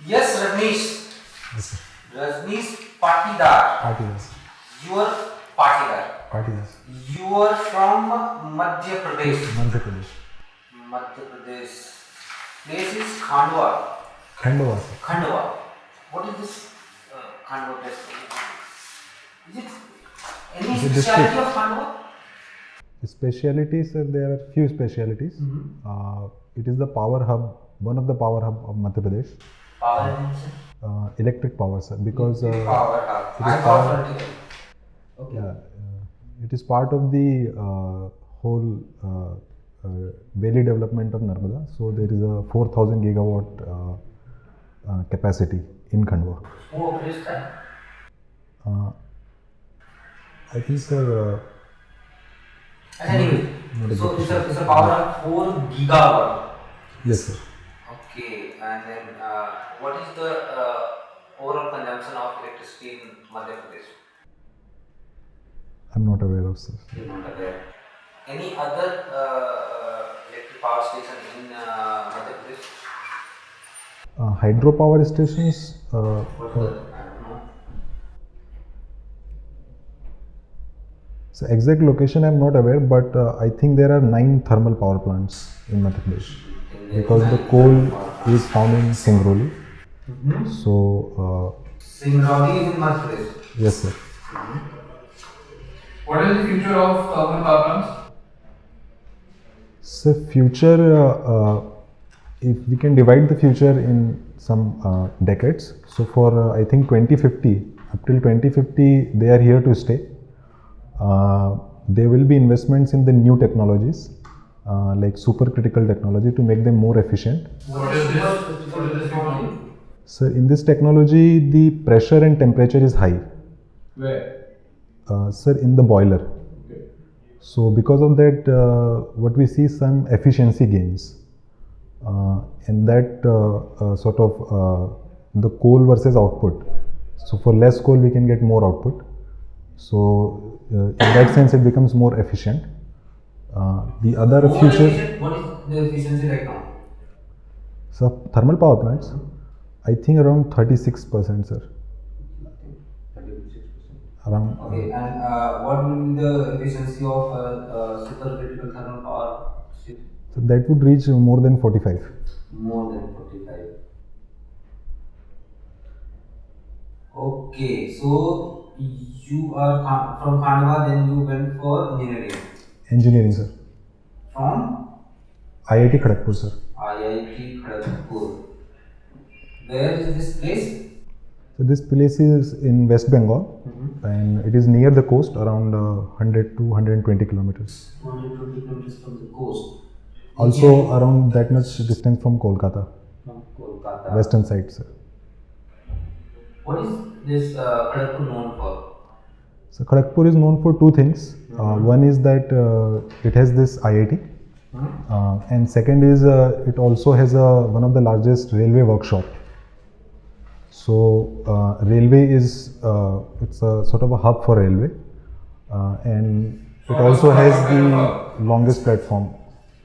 Yes, Rajneesh. Yes, sir. Rajneesh Patidar. Partidas. You are Patidar. Partidas. You are from Madhya Pradesh. Madhya Pradesh. Madhya Pradesh. Place is Khandwa. Khandwa, sir. Khandwa. What is this Khandwa place? Is it any It's a specialty district. of Khandwa? The specialities, sir, there are few specialities. It is the power hub, one of the power hub of Madhya Pradesh. Power engine. Electric power, sir, because Power hub. it is I got power- vertical. Okay. yeah, it is part of the whole valley development of Narmada. So there is a 4,000 gigawatt capacity in Khandwa. Who operates that? I think, sir. Anyway, Not a so good it's a power of 4 gigawatt. Yes, sir. Okay, and then what is the overall consumption of electricity in Madhya Pradesh? I'm not aware of, sir. You're not aware. Any other electric power station in Madhya Pradesh? Hydropower stations. What the, I don't know. So exact location I'm not aware, but I think there are 9 thermal power plants in Madhya Pradesh because the coal is found in Singrauli. So Singrauli is in Madhya Pradesh. yes, sir. What is the future of thermal power plants? So future, if we can divide the future in some decades. So for I think 2050, up till 2050, they are here to stay. There will be investments in the new technologies, like supercritical technology, to make them more efficient. What is this technology? So in this technology, the pressure and temperature is high. Where? Sir, in the boiler. Okay. So because of that, what we see some efficiency gains, and that sort of the coal versus output. So for less coal, we can get more output. So in that sense, it becomes more efficient. The other More future, efficient. What is the efficiency right now? so thermal power plants, I think around 36%, sir. 36%. Around. Okay, and what will be the efficiency of supercritical thermal power station? So that would reach more than 45. More than 45. Okay, so you are from Khandwa, then you went for engineering. Engineering, sir. From IIT Kharagpur, sir. IIT Kharagpur. Where is this place? So this place is in West Bengal, and it is near the coast, around 100 to 120 kilometers. 120 kilometers from the coast. Also around that much distance from Kolkata, From Kolkata. western side, sir. What is this Kharagpur known for? So Kharagpur is known for two things. One is that it has this IIT, and second is it also has one of the largest railway workshop. So railway is it's a sort of a hub for railway, and it also has the longest platform.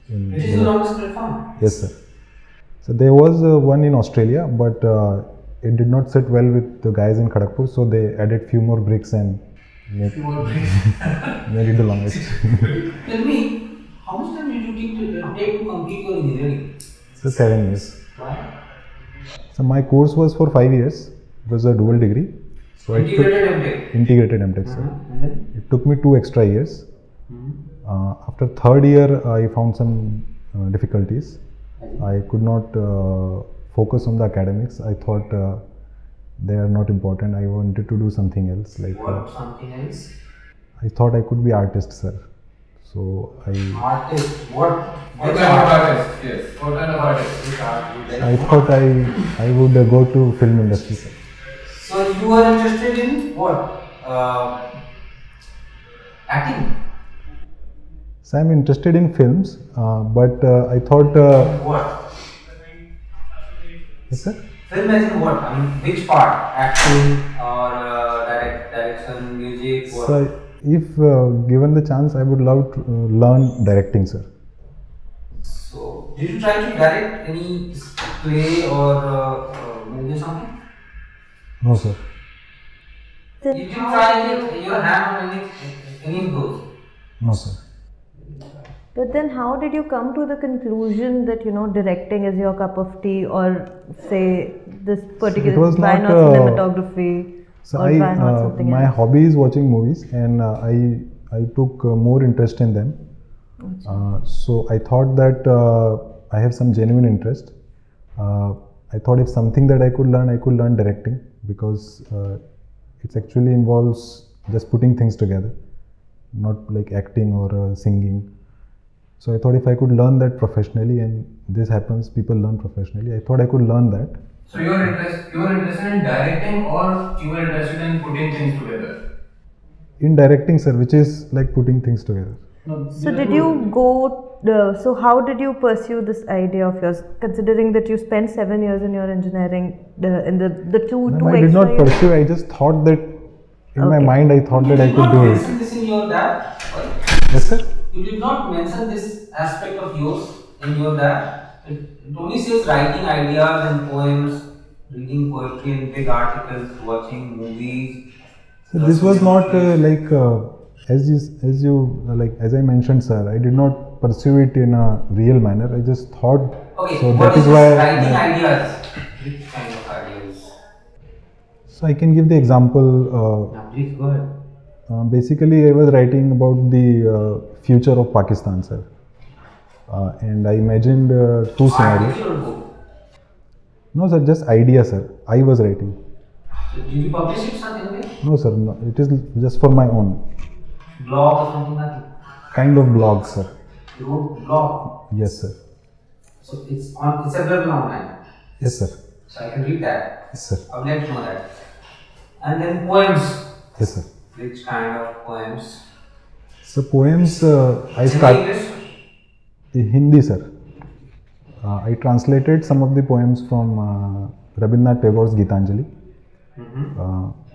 It is the longest platform. Yes, sir. So there was one in Australia, but it did not sit well with the guys in Kharagpur, so they added few more bricks and made it the longest. Tell me, how much time did you take to complete your engineering? So 7 years. Why? So my course was for 5 years. It was a dual degree. So Integrated MTech. integrated MTech, sir. And then? It took me 2 extra years. After third year, I found some difficulties. I could not focus on the academics. I thought they are not important. I wanted to do something else. Like What? Something else? I thought I could be artist, sir. So Artist. What? What Which kind of art? artist? Yes. What kind of artist? Which art you like? I thought I would go to film industry, sir. So you are interested in what? Acting. So I'm interested in films, but I thought, What? yes, sir. Film as in what? I mean, which part? Acting or direction, music? What? So if given the chance, I would love to learn directing, sir. So, did you try to direct any play or movie No, sir. You didn't try your hand on any of those. No, sir. But then, how did you come to the conclusion that directing is your cup of tea, or say this particular it was why not, not cinematography, So or why not something my else? hobby is watching movies, and I took more interest in them. So I thought that I have some genuine interest. I thought if something that I could learn directing, because it actually involves just putting things together, not like acting or singing. So I thought if I could learn that professionally, and this happens, people learn professionally. I thought I could learn that. So you were interested in directing, or you were interested in putting things together? In directing, sir, which is like putting things together. So did you go? So how did you pursue this idea of yours? Considering that you spent 7 years in your engineering, in the two No, two I did extra not years? pursue. I just thought that in my Okay. mind, I thought that I You could did do not it. mention this in your dad. Why? Yes, sir. You did not mention this aspect of yours in your dad. It only says writing ideas and poems, reading poetry and big articles, watching movies. So this was not as I mentioned, sir. I did not pursue it in a real manner. I just thought. Okay, So what that is is why. this writing ideas? Which kind of ideas? So I can give the example. Now, please go ahead. Basically, I was writing about the future of Pakistan, sir, and I imagined two scenarios. Article or book? No, sir, just idea, sir. I was writing. So did you publish it something way? No, sir. No, it is just for my own Blog or something like that? kind of blog, sir. You wrote blog. Yes, sir. So it's available online. Yes, sir. So I can read that. Yes, sir. I would like to know that. And then poems. Yes, sir. Which kind of poems? So poems, I In start English? Hindi, sir. I translated some of the poems from Rabindranath Tagore's Gitanjali,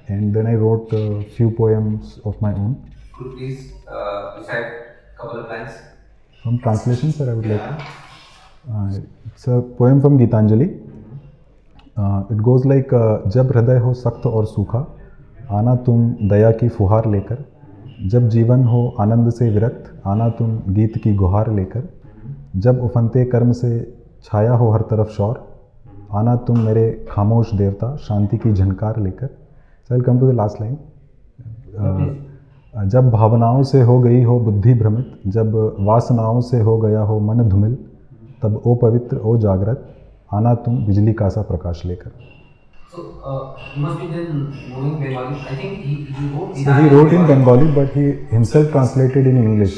and then I wrote a few poems of my own. Could you please recite a couple of lines? From translation, sir, I would like. Yeah. It's a poem from Gitanjali. It goes like, जब हृदय हो सख्त और सूखा, आना तुम दया की फुहार लेकर, जब जीवन हो आनंद से विरक्त, आना तुम गीत की गुहार लेकर, जब उफनते कर्म से छाया हो हर तरफ शौर, आना तुम मेरे खामोश देवता शांति की झनकार लेकर. So I'll come to the last line. जब भावनाओं से हो गई हो बुद्धि भ्रमित, जब वासनाओं से हो गया हो मन धूमिल, तब ओ पवित्र ओ जागृत, आना तुम बिजली का सा प्रकाश लेकर. So you must be then knowing Bengali. I think he wrote. So he wrote in Bengali, but he himself translated in English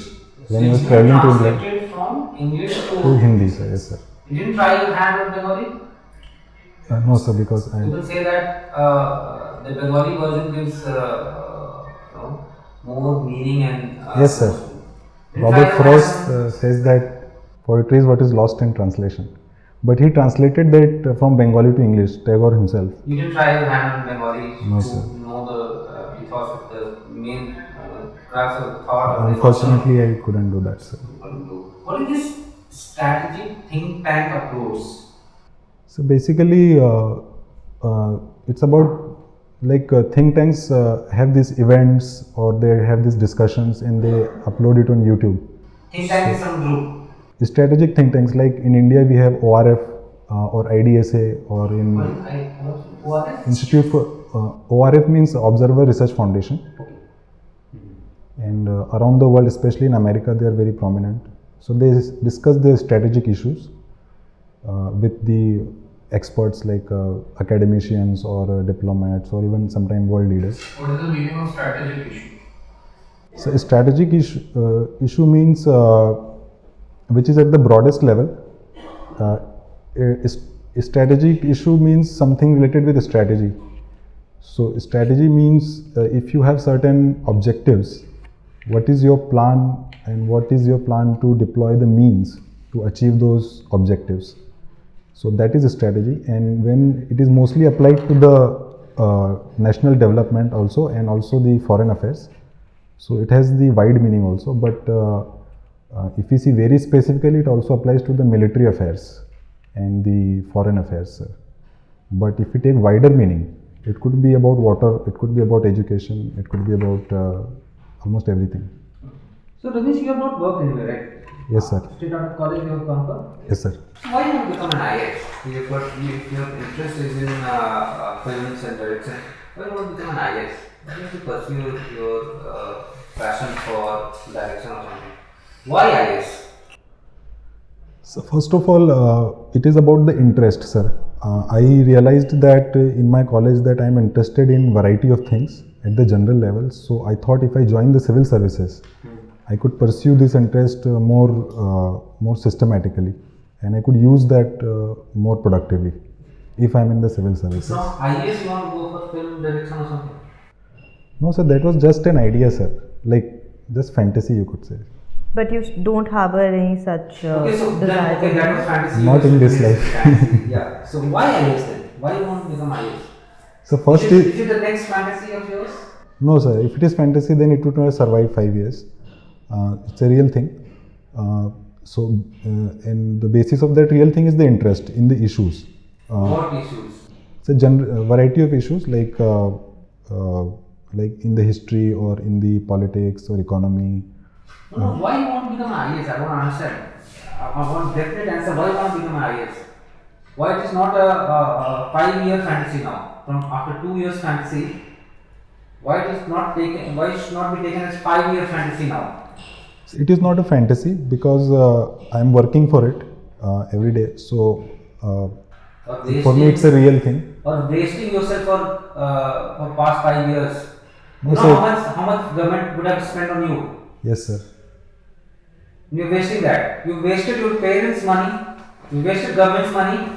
when he was traveling to England. Translated from English To Hindi, sir. Yes, sir. You didn't try your hand on Bengali? No, sir, because People say that the Bengali version gives more meaning and. Yes, sir. Didn't Robert try your Frost hand says that poetry is what is lost in translation. But he translated that from Bengali to English, Tagore himself. You didn't try your hand on Bengali No, to sir. know the ethos of the main crux of the thought of the Unfortunately, I couldn't do that, sir. What is this strategic think tank approach? So basically, it's about like think tanks have these events or they have these discussions and they upload it on YouTube. Think tank is some group. Strategic think tanks, like in India we have ORF or IDSA, or in What? Institute for ORF means Observer Research Foundation, and around the world, especially in America, they are very prominent. So they discuss the strategic issues with the experts like academicians or diplomats or even sometimes world leaders. What is the meaning of strategic issue? So a strategic issue means which is at the broadest level. A strategic issue means something related with a strategy. So strategy means if you have certain objectives, what is your plan and what is your plan to deploy the means to achieve those objectives. So that is a strategy, and when it is mostly applied to the national development also and also the foreign affairs. So it has the wide meaning also, but if we see very specifically, it also applies to the military affairs and the foreign affairs. But if we take wider meaning, It could be about water, it could be about education, it could be about almost everything. So Ramesh, you have not worked anywhere, right? Yes, sir. Straight out of college, you have come for. Yes, sir. So why you want to become an IAS? If your interest is in films and direction, why you want to become an IAS? Why don't you pursue your passion for direction or something? Why IAS? So first of all, it is about the interest, sir. I realized that in my college that I am interested in variety of things at the general level. So I thought if I join the civil services, I could pursue this interest more systematically, and I could use that more productively if I am in the civil services. From IAS, you want to go for film direction or something? No, sir, that was just an idea, sir. Like just fantasy, you could say. But you don't harbor any such Okay, so then, desire. okay, that was fantasy. Not in this life. Fantasy, yeah. So why IAS then? Why you want to become IAS? So first Is it the next fantasy of yours? no, sir. If it is fantasy, then it would not survive 5 years. It's a real thing. And the basis of that real thing is the interest in the issues. What issues? It's a variety of issues like in the history or in the politics or economy. No, why you want to become an IAS? I don't understand. I want definite answer. Why you want to become an IAS? Why it is not a 5-year fantasy now? From after 2 years fantasy, why it is not taken? Why it should not be taken as 5-year fantasy now? It is not a fantasy because I am working for it every day. So Or for me, it's a real thing. Or wasting yourself for past 5 years. No, You know sir. how much government would have spent on you? Yes, sir. You're wasting that. You wasted your parents' money. You wasted government's money.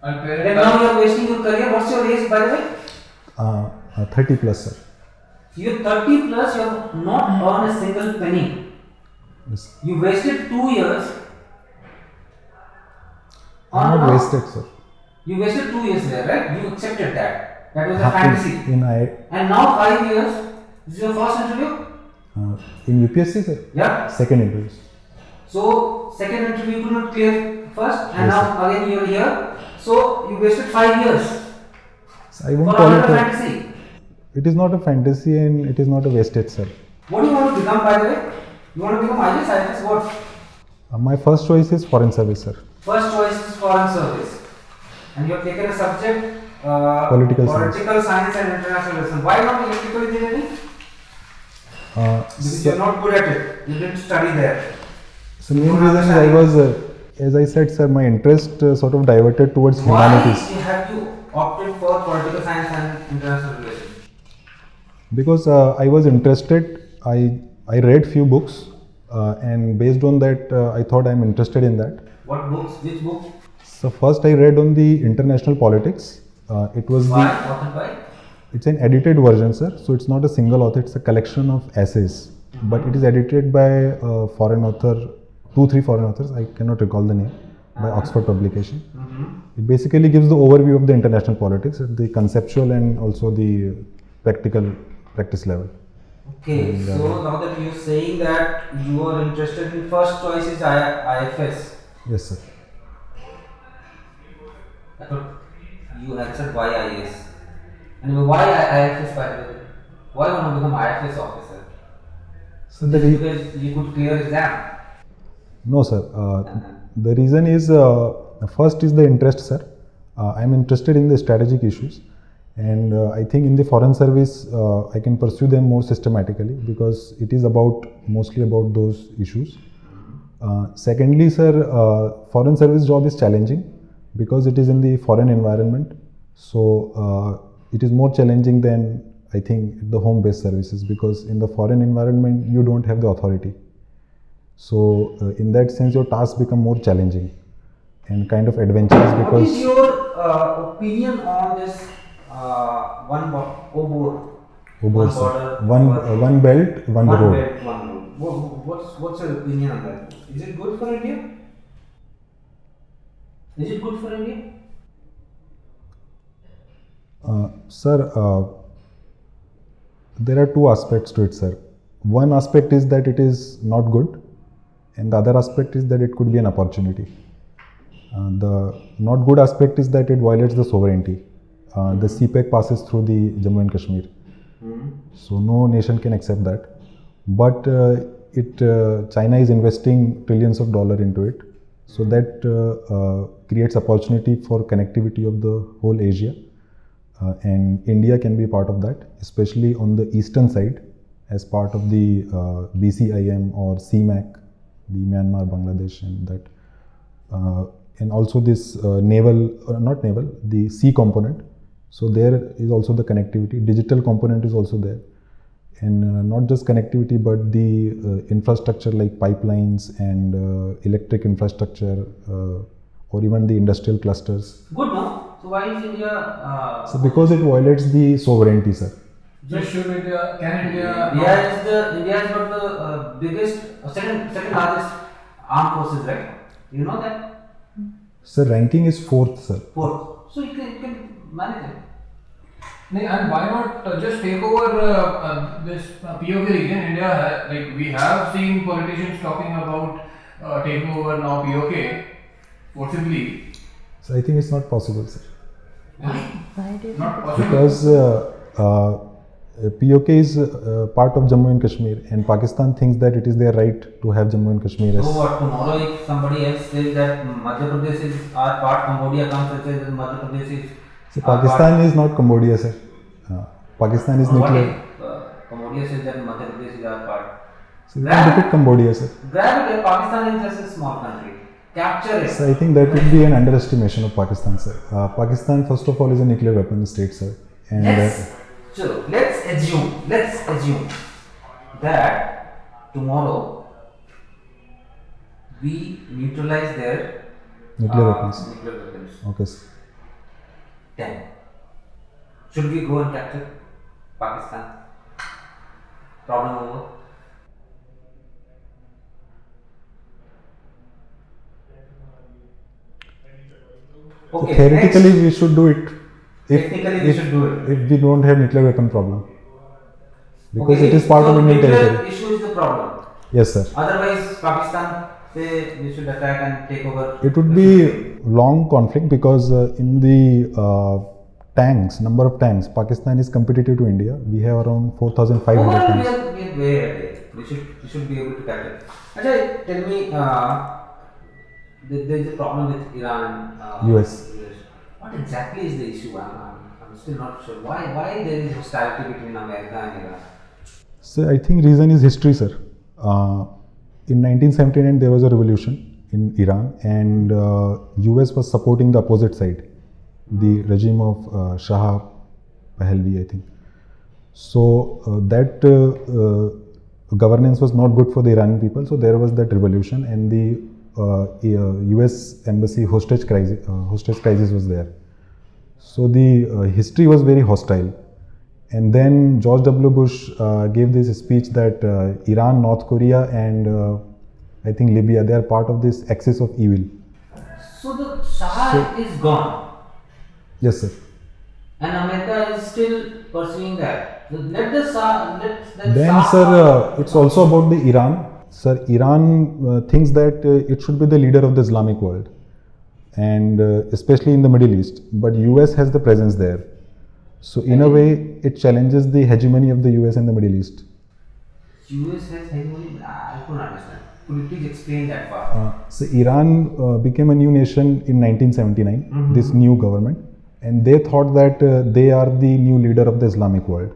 And Then now you're wasting your career. What's your age, by the way? 30 plus, sir. You're 30 plus. You have not earned a single penny. Yes. You wasted 2 years. I am not wasted, sir. You wasted 2 years there, right? You accepted that. That was a fantasy. In And now 5 years. This is your first interview. in UPSC, sir. Yeah. Second interviews. So second interview you could not clear first, and Yes, now again you are here. So you wasted 5 years So I won't for call another it. fantasy. It is not a fantasy and it is not a wasted, sir. What do you want to become, by the way? You want to become IAS, IFS, what? My first choice is foreign service, sir. First choice is foreign service, and you have taken a subject Political science. science and international relations. Why not electrical engineering? Because you So, are not good at it. You didn't study there. so main reason is I was, as I said, sir, my interest sort of diverted towards humanities. Why have you opted for political science and international relations? Because I was interested, I read few books and based on that I thought I'm interested in that. What books? Which book? So first I read on the international politics. It was Why? Authored by? it's an edited version, sir. So it's not a single author, it's a collection of essays. But it is edited by a foreign author, 2-3 foreign authors, I cannot recall the name, by Oxford publication. It basically gives the overview of the international politics at the conceptual and also the practical practice level. Okay, And, so now that you're saying that you are interested in first choice is IFS. Yes, sir. I thought you answered why IAS. And why IFS, by the way? Why want to become IFS officer? So the Because you could clear exam. no, sir. The reason is first is the interest, sir. I am interested in the strategic issues, and I think in the foreign service I can pursue them more systematically because it is mostly about those issues. Secondly, sir, foreign service job is challenging because it is in the foreign environment. So it is more challenging than I think the home-based services because in the foreign environment you don't have the authority. So in that sense, your tasks become more challenging and kind of adventurous What because is your opinion on this OBOR? Obor, sir. border, One belt, one road. belt, one road. What's your opinion on that? Is it good for India? Is it good for India? Sir, there are two aspects to it, sir. One aspect is that it is not good, and the other aspect is that it could be an opportunity. The not good aspect is that it violates the sovereignty. The CPEC passes through the Jammu and Kashmir. So no nation can accept that. But China is investing trillions of dollars into it. So that creates opportunity for connectivity of the whole Asia. And India can be part of that, especially on the eastern side as part of the BCIM or CMAC, the Myanmar, Bangladesh, and that. And also this the sea component. So there is also the connectivity. Digital component is also there. And not just connectivity, but the infrastructure like pipelines and electric infrastructure or even the industrial clusters. Good, no? So why is India? So because it violates the sovereignty, sir. Just should India, can India? India is got the biggest, second largest armed forces, right? You know that? Sir, ranking is 4th, sir. Fourth. So you can manage it. And why not just take over this POK region? India, like we have seen politicians talking about taking over now POK forcibly. So I think it's not possible, sir. Why? Why do you Not possible. Because POK is part of Jammu and Kashmir, and Pakistan thinks that it is their right to have Jammu and Kashmir as. So what, tomorrow if somebody else says that Madhya Pradesh is our part, Cambodia comes and says that Madhya Pradesh is So Pakistan is not Cambodia, sir. Pakistan is What nuclear. if Cambodia says that Madhya Pradesh is our part? So we can defeat Cambodia, sir. Grab it, Pakistan is just a small country. Capture it. So I think that would be an underestimation of Pakistan, sir. Pakistan, first of all, is a nuclear weapon state, sir. And Let's assume that tomorrow we neutralize their nuclear weapons. nuclear weapons. Okay, sir. Then, should we go and capture Pakistan? Problem over. So Okay. theoretically, next. we should do it. Technically, we should do it. If we don't have nuclear weapon problem, because Okay, it is part so of Indian nuclear territory. issue is the problem. Yes, sir. Otherwise, Pakistan say we should attack and take over. It would be long conflict because in the tanks, number of tanks, Pakistan is competitive to India. We have around 4,500 Overall, tanks. we are way ahead. We should be able to capture. Ajay, tell me, there is a problem with Iran. US. What exactly is the issue? I'm still not sure. Why there is hostility between America and Iran? So I think reason is history, sir. In 1979, there was a revolution in Iran, and US was supporting the opposite side, the regime of Shah Pahlavi, I think. So that governance was not good for the Iranian people. So there was that revolution, and the US embassy hostage crisis was there. So the history was very hostile. And then George W. Bush gave this speech that Iran, North Korea, and I think Libya, they are part of this axis of evil. So the Shah is gone, Yes, sir. and America is still pursuing that. Let the Shah. Then, sir, it's also about the Iran. Sir, Iran thinks that it should be the leader of the Islamic world, and especially in the Middle East. But US has the presence there. So in a way, it challenges the hegemony of the US in the Middle East. US has hegemony. I couldn't understand. Could you please explain that part? So Iran became a new nation in 1979, this new government, and they thought that they are the new leader of the Islamic world.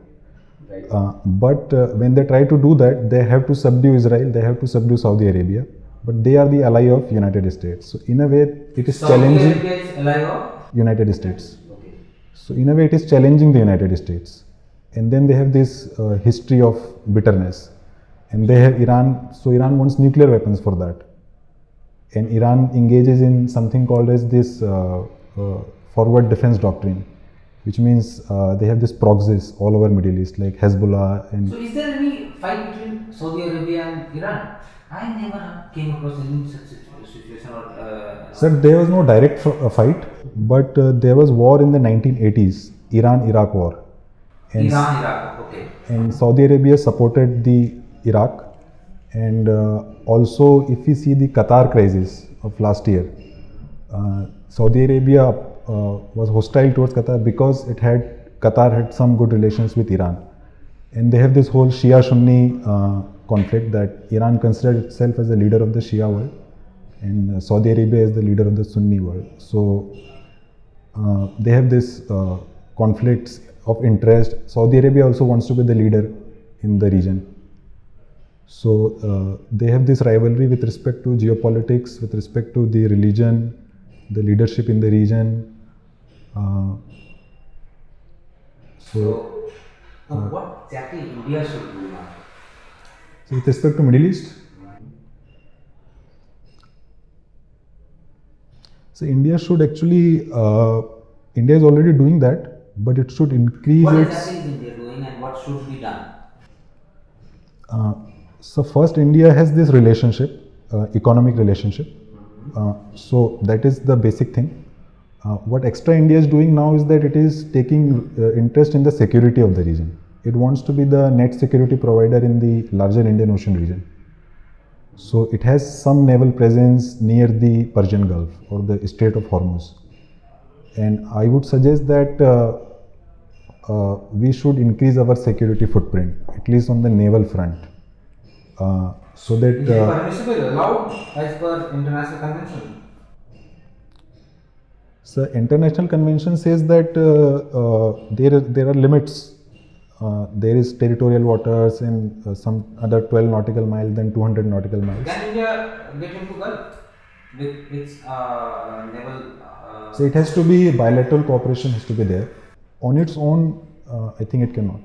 Right. But when they try to do that, they have to subdue Israel, they have to subdue Saudi Arabia, but they are the ally of United States. So in a way, it is Saudi challenging Arabia is ally of. United States. Okay. So in a way, it is challenging the United States. And then they have this history of bitterness. And they have Iran, so Iran wants nuclear weapons for that. And Iran engages in something called as this forward defense doctrine, which means they have this proxies all over Middle East, like Hezbollah and So is there any fight between Saudi Arabia and Iran? I never came across any such situation or. Sir, there was no direct fight, but there was war in the 1980s, Iran-Iraq war. And, Iran-Iraq, okay. and Saudi Arabia supported the Iraq. And also, if we see the Qatar crisis of last year, Saudi Arabia was hostile towards Qatar because Qatar had some good relations with Iran, and they have this whole Shia-Sunni conflict that Iran considered itself as the leader of the Shia world, and Saudi Arabia is the leader of the Sunni world. So they have this conflicts of interest. Saudi Arabia also wants to be the leader in the region. So they have this rivalry with respect to geopolitics, with respect to the religion, the leadership in the region. So what exactly India should do now? So with respect to Middle East, so India should actually, India is already doing that, but it should increase What its. exactly is India doing and what should be done? So first, India has this relationship, economic relationship. So that is the basic thing. What extra India is doing now is that it is taking interest in the security of the region. It wants to be the net security provider in the larger Indian Ocean region. So it has some naval presence near the Persian Gulf or the Strait of Hormuz. And I would suggest that we should increase our security footprint, at least on the naval front. So that Is it permissible, allowed as per international convention? so international convention says that there are limits. There is territorial waters and some other 12 nautical miles, then 200 nautical miles. Can India get into Gulf with its naval? So it has to be bilateral cooperation has to be there. On its own, I think it cannot.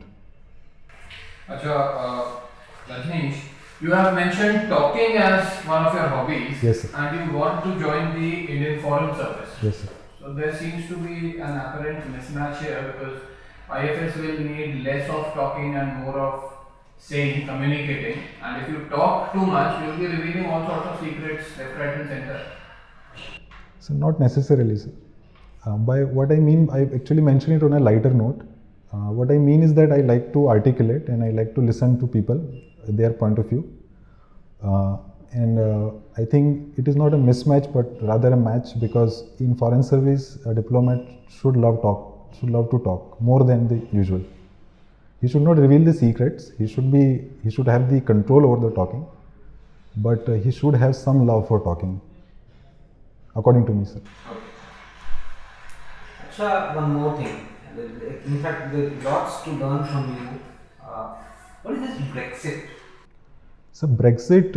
Acha, Rajneesh, you have mentioned talking as one of your hobbies, Yes, sir. and you want to join the Indian Foreign Service. Yes, sir. So there seems to be an apparent mismatch here because IFS will need less of talking and more of saying, communicating. And if you talk too much, you will be revealing all sorts of secrets left, right, and center. So not necessarily, sir. By what I mean, I actually mention it on a lighter note. What I mean is that I like to articulate and I like to listen to people, their point of view. I think it is not a mismatch, but rather a match, because in foreign service, a diplomat should love to talk more than the usual. He should not reveal the secrets. He should have the control over the talking, but he should have some love for talking, according to me, sir. Acha, one more thing. In fact, there is lots to learn from you. What is this Brexit? So Brexit,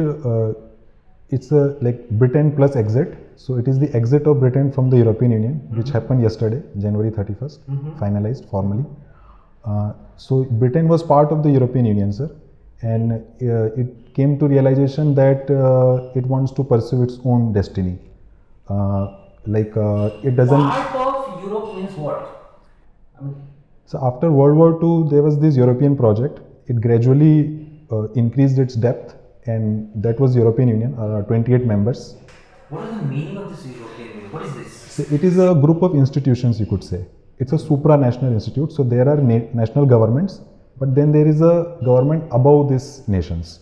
it's a like Britain plus exit. So it is the exit of Britain from the European Union, which happened yesterday, January 31st, finalized formally. So Britain was part of the European Union, sir, and it came to realization that it wants to pursue its own destiny. It doesn't. Part of Europe means what? I mean, So after World War II, there was this European project. It gradually increased its depth, and that was European Union, 28 members. what is the meaning of this European Union? What is this? So it is a group of institutions, you could say. It's a supranational institute. So there are national governments, but then there is a government above these nations.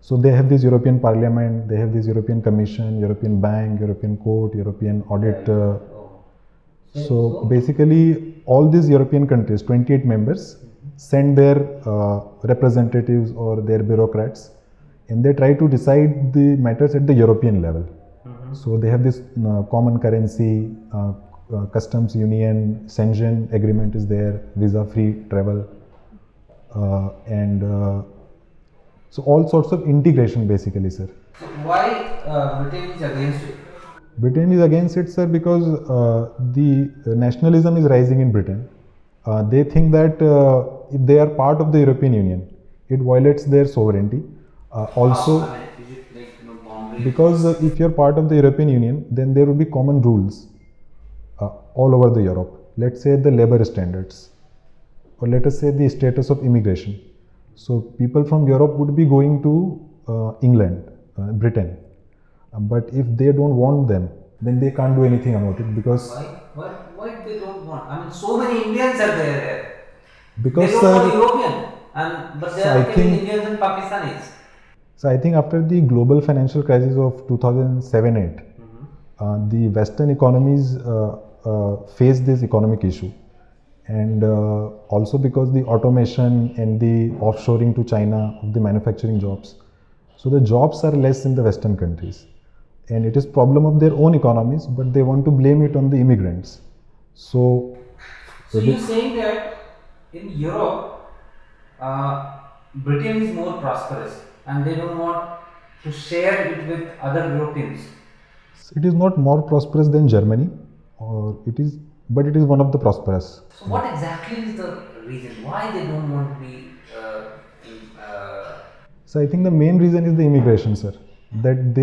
So they have this European Parliament, they have this European Commission, European Bank, European Court, European Audit. So basically, all these European countries, 28 members, send their representatives or their bureaucrats, and they try to decide the matters at the European level. So they have this common currency, customs union, Schengen agreement is there, visa-free travel, so all sorts of integration basically, sir. So why Britain is against it? Britain is against it, sir, because the nationalism is rising in Britain. They think that if they are part of the European Union, it violates their sovereignty. Also, I mean, is it like boundary? because if you are part of the European Union, then there will be common rules all over the Europe. Let's say the labor standards, or let us say the status of immigration. So people from Europe would be going to England, Britain. But if they don't want them, then they can't do anything about it, because Why they don't want? I mean, so many Indians are there. because They don't want European, but they So are I okay with think- Indians and Pakistanis. So I think after the global financial crisis of 2007-8, the Western economies face this economic issue. And also because the automation and the offshoring to China of the manufacturing jobs. So the jobs are less in the Western countries. And it is problem of their own economies, but they want to blame it on the immigrants. So, So you're saying that in Europe, Britain is more prosperous and they don't want to share it with other Europeans. it is not more prosperous than Germany, but it is one of the prosperous. So what exactly is the reason why they don't want to be? So I think the main reason is the immigration, sir. That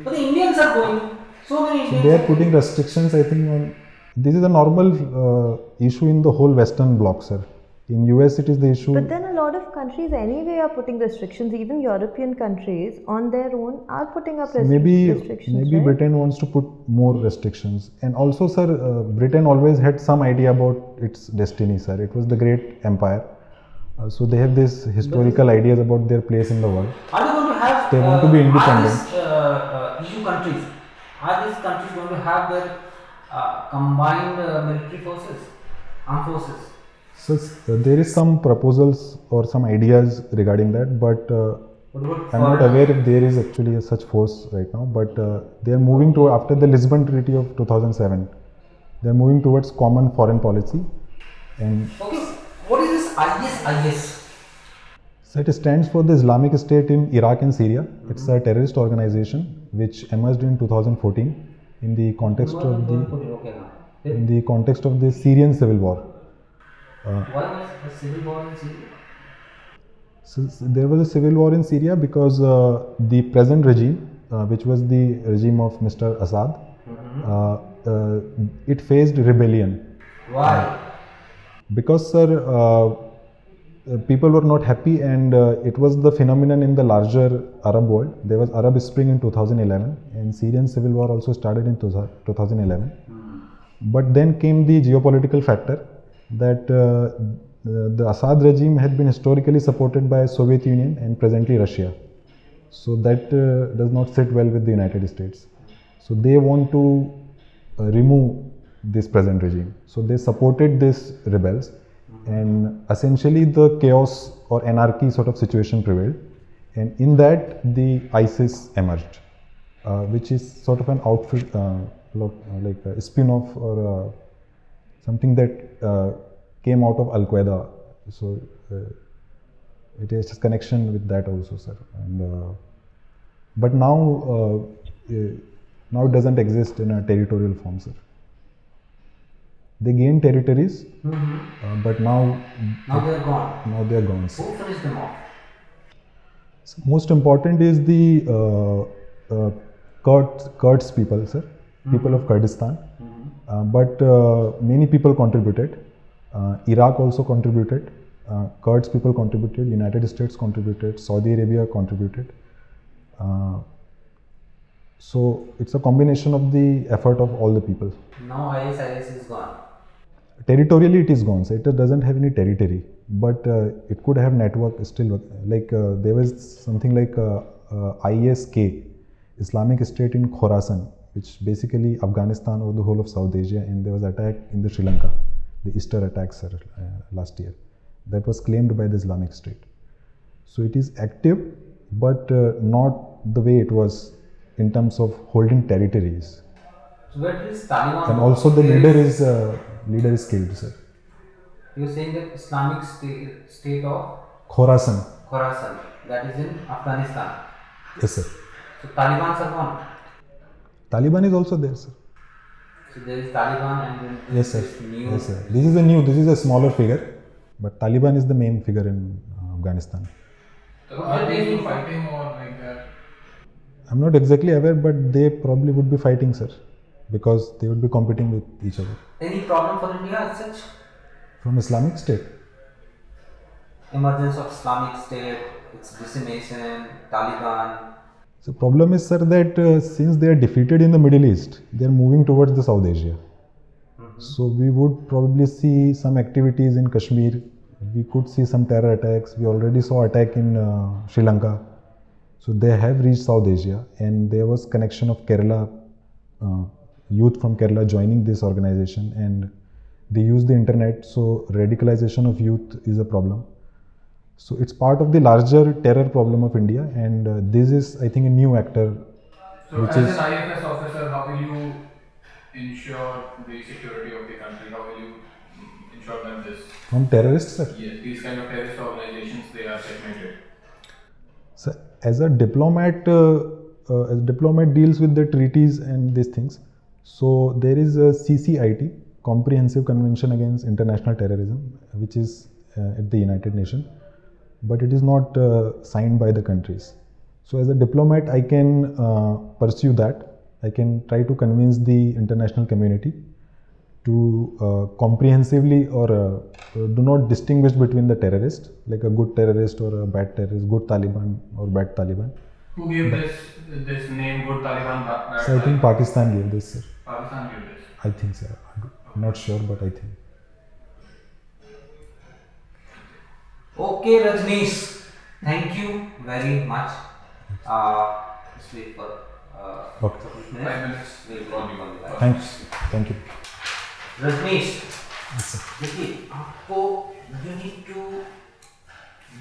But the Indians are going. So many Indians. they are putting restrictions. I think on this is a normal issue in the whole Western bloc, sir. In US, it is the issue. But then a lot of countries anyway are putting restrictions. Even European countries on their own are putting up restrictions. Maybe right? Britain wants to put more restrictions. And also, sir, Britain always had some idea about its destiny, sir. It was the great empire. So they have this historical ideas about their place in the world. Are they going to have? They want to be independent. Are these EU countries? Are these countries going to have their combined military forces, armed forces? So there is some proposals or some ideas regarding that, but I'm not aware if there is actually such force right now. But they are moving to, after the Lisbon Treaty of 2007, they are moving towards common foreign policy. And Okay, what is this IS? so it stands for the Islamic State in Iraq and Syria. It's a terrorist organization which emerged in 2014 in the context of the Syrian civil war. Why was the civil war in Syria? So there was a civil war in Syria because the present regime, which was the regime of Mr. Assad, it faced rebellion. Why? Because, sir, people were not happy, and it was the phenomenon in the larger Arab world. There was Arab Spring in 2011, and Syrian civil war also started in 2011. But then came the geopolitical factor that the Assad regime had been historically supported by Soviet Union and presently Russia. So that does not sit well with the United States. So they want to remove this present regime. So they supported these rebels, and essentially the chaos or anarchy sort of situation prevailed. And in that, the ISIS emerged, which is sort of an outfit, like a spin-off or something that came out of Al Qaeda. So it has connection with that also, sir. And but now it doesn't exist in a territorial form, sir. They gained territories, but now they are gone. Now they are gone, sir. Who finished them off? So most important is the Kurds people, sir. People of Kurdistan. But many people contributed. Iraq also contributed. Kurds people contributed. United States contributed. Saudi Arabia contributed. So it's a combination of the effort of all the people. Now IS is gone. Territorially, it is gone. So it doesn't have any territory, but it could have network still. Like there was something like ISK, Islamic State in Khorasan, which basically Afghanistan or the whole of South Asia, and there was attack in the Sri Lanka, the Easter attacks last year. That was claimed by the Islamic State. So it is active, but not the way it was in terms of holding territories. So where is Taliban? And also the leader is killed, sir. You are saying that Islamic state of Khorasan. That is in Afghanistan. Yes, sir. So Taliban are gone. Taliban is also there, sir. So there is Taliban and then Yes, sir. this new. Yes, sir. This is a smaller figure, but Taliban is the main figure in Afghanistan. So are they still fighting or like that? I'm not exactly aware, but they probably would be fighting, sir, because they would be competing with each other. Any problem for India as such? From Islamic State? Emergence of Islamic State, its dissemination, Taliban. So problem is, sir, that since they are defeated in the Middle East, they are moving towards the South Asia. So we would probably see some activities in Kashmir. We could see some terror attacks. We already saw attack in Sri Lanka. So they have reached South Asia, and there was connection of Kerala youth from Kerala joining this organization, and they use the internet. So radicalization of youth is a problem. So it's part of the larger terror problem of India, and this is, I think, a new actor. So Which as is- an IFS officer, how will you ensure the security of the country? How will you ensure that this, From terrorists, sir. yes, these kind of terrorist organizations, they are segmented? So as a diplomat deals with the treaties and these things. So there is a CCIT, Comprehensive Convention Against International Terrorism, which is at the United Nations, but it is not signed by the countries. So as a diplomat, I can pursue that. I can try to convince the international community to comprehensively or do not distinguish between the terrorist, like a good terrorist or a bad terrorist, good Taliban or bad Taliban. Who gave this name, Good Taliban? Bad So I think Taliban? Pakistan gave this, sir. Pakistan gave this. I think so. I'm not sure, but I think. Okay, Rajneesh, thank you very much. Let's wait for Okay. couple of 5 minutes. We'll call you on the line. Thanks. Thank you. Rajneesh, Yes, sir. देखिए आपको you need to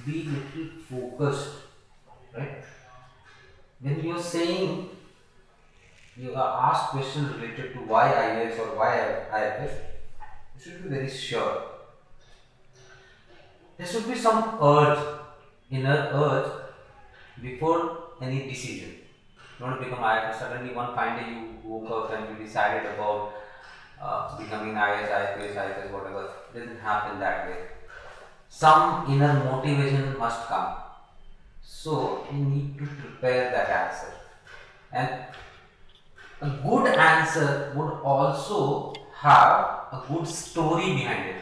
be little focused, right? When you are saying you are asked questions related to why IAS or why IFS, you should be very sure. There should be some urge, inner urge, before any decision. You want to become IFS, suddenly one fine day you woke up and you decided about becoming IAS, IFS, whatever. It doesn't happen that way. Some inner motivation must come. So you need to prepare that answer. And a good answer would also have a good story behind it.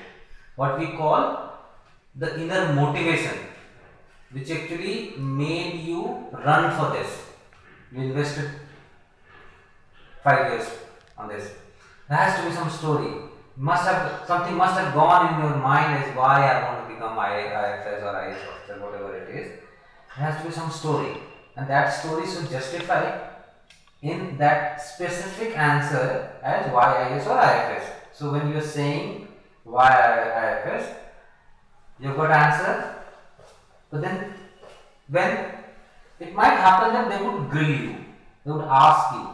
What we call the inner motivation, which actually made you run for this. You invested 5 years on this. There has to be some story. Something must have gone in your mind as why I want to become IFS or IAS officer, whatever it is. There has to be some story, and that story should justify in that specific answer as why IAS or IFS. So when you are saying why IFS, you've got answer, but then when it might happen that they would grill you, they would ask you.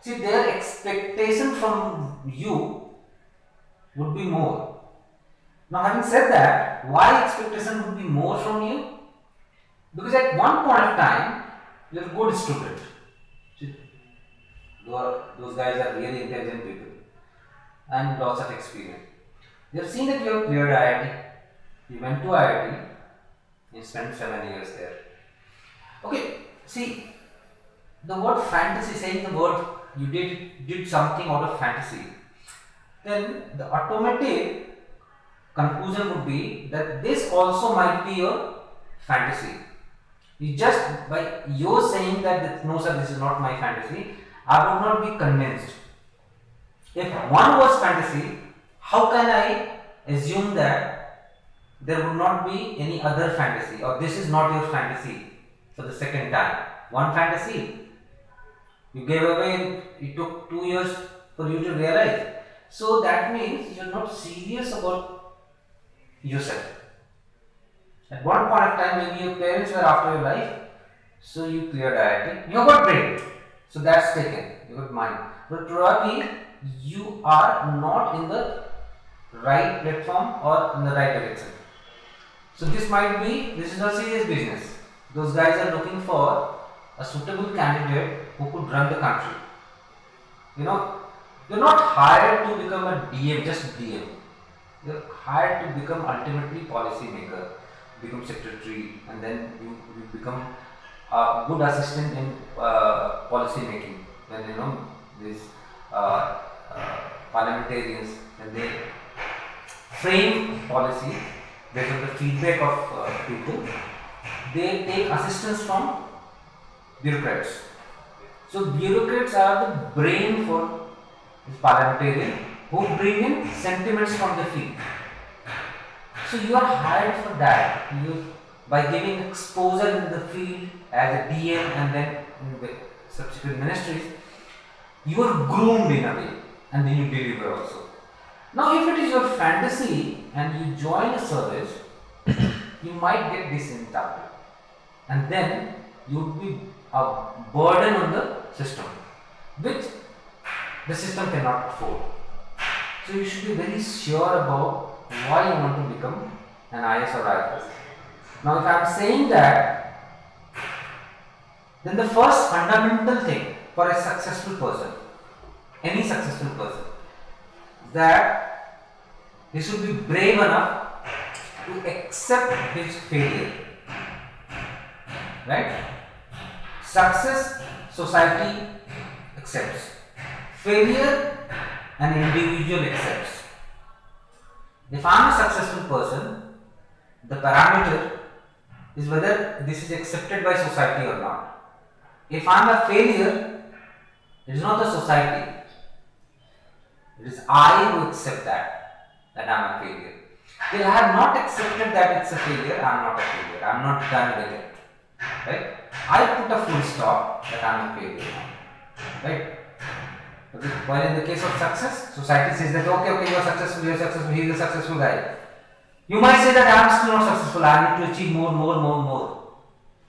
See, their expectation from you would be more. Now, having said that, why expectation would be more from you? Because at one point of time, you're a good student. See, those guys are really intelligent people and lots of experience. They have seen that you have cleared IIT. You went to IIT, you spent 7 years there. Okay, see, the word fantasy, saying the word you did something out of fantasy, then the automatic conclusion would be that this also might be your fantasy. You just, by your saying that no sir, this is not my fantasy, I would not be convinced. If one was fantasy, how can I assume that there would not be any other fantasy, or this is not your fantasy for the second time? One fantasy you gave away, it took 2 years for you to realize. So that means you are not serious about yourself. At one point of time, maybe your parents were after your life, so you cleared IIT. You got brain, so that's taken. You got mind, but probably you are not in the right platform or in the right direction. So this is a serious business. Those guys are looking for a suitable candidate who could run the country. You know, you're not hired to become a DM, just DM. You're hired to become ultimately policy maker, become secretary, and then you become a good assistant in policy making. When you know these parliamentarians, when they frame policy based on the feedback of people, they take assistance from bureaucrats. So bureaucrats are the brain for this parliamentarian who bring in sentiments from the field. So you are hired for that. You, by giving exposure in the field as a DM and then in the subsequent ministries, You are groomed in a way, and then you deliver also. Now, if it is your fantasy and you join a service, you might get disinterpreted, and then you would be a burden on the system, which the system cannot afford. So you should be very sure about why you want to become an IS or IFS. Now, if I am saying that, then the first fundamental thing for a successful person, any successful person, that he should be brave enough to accept his failure. Right? Success, society accepts. Failure, an individual accepts. If I am a successful person, the parameter is whether this is accepted by society or not. If I am a failure, it is not the society. It is I who accept that I am a failure. Till I have not accepted that it's a failure, I am not a failure. I am not done with it. Right? I put a full stop that I am a failure. Right? While in the case of success, society says that okay, you are successful, he is a successful guy. You might say that I am still not successful, I need to achieve more.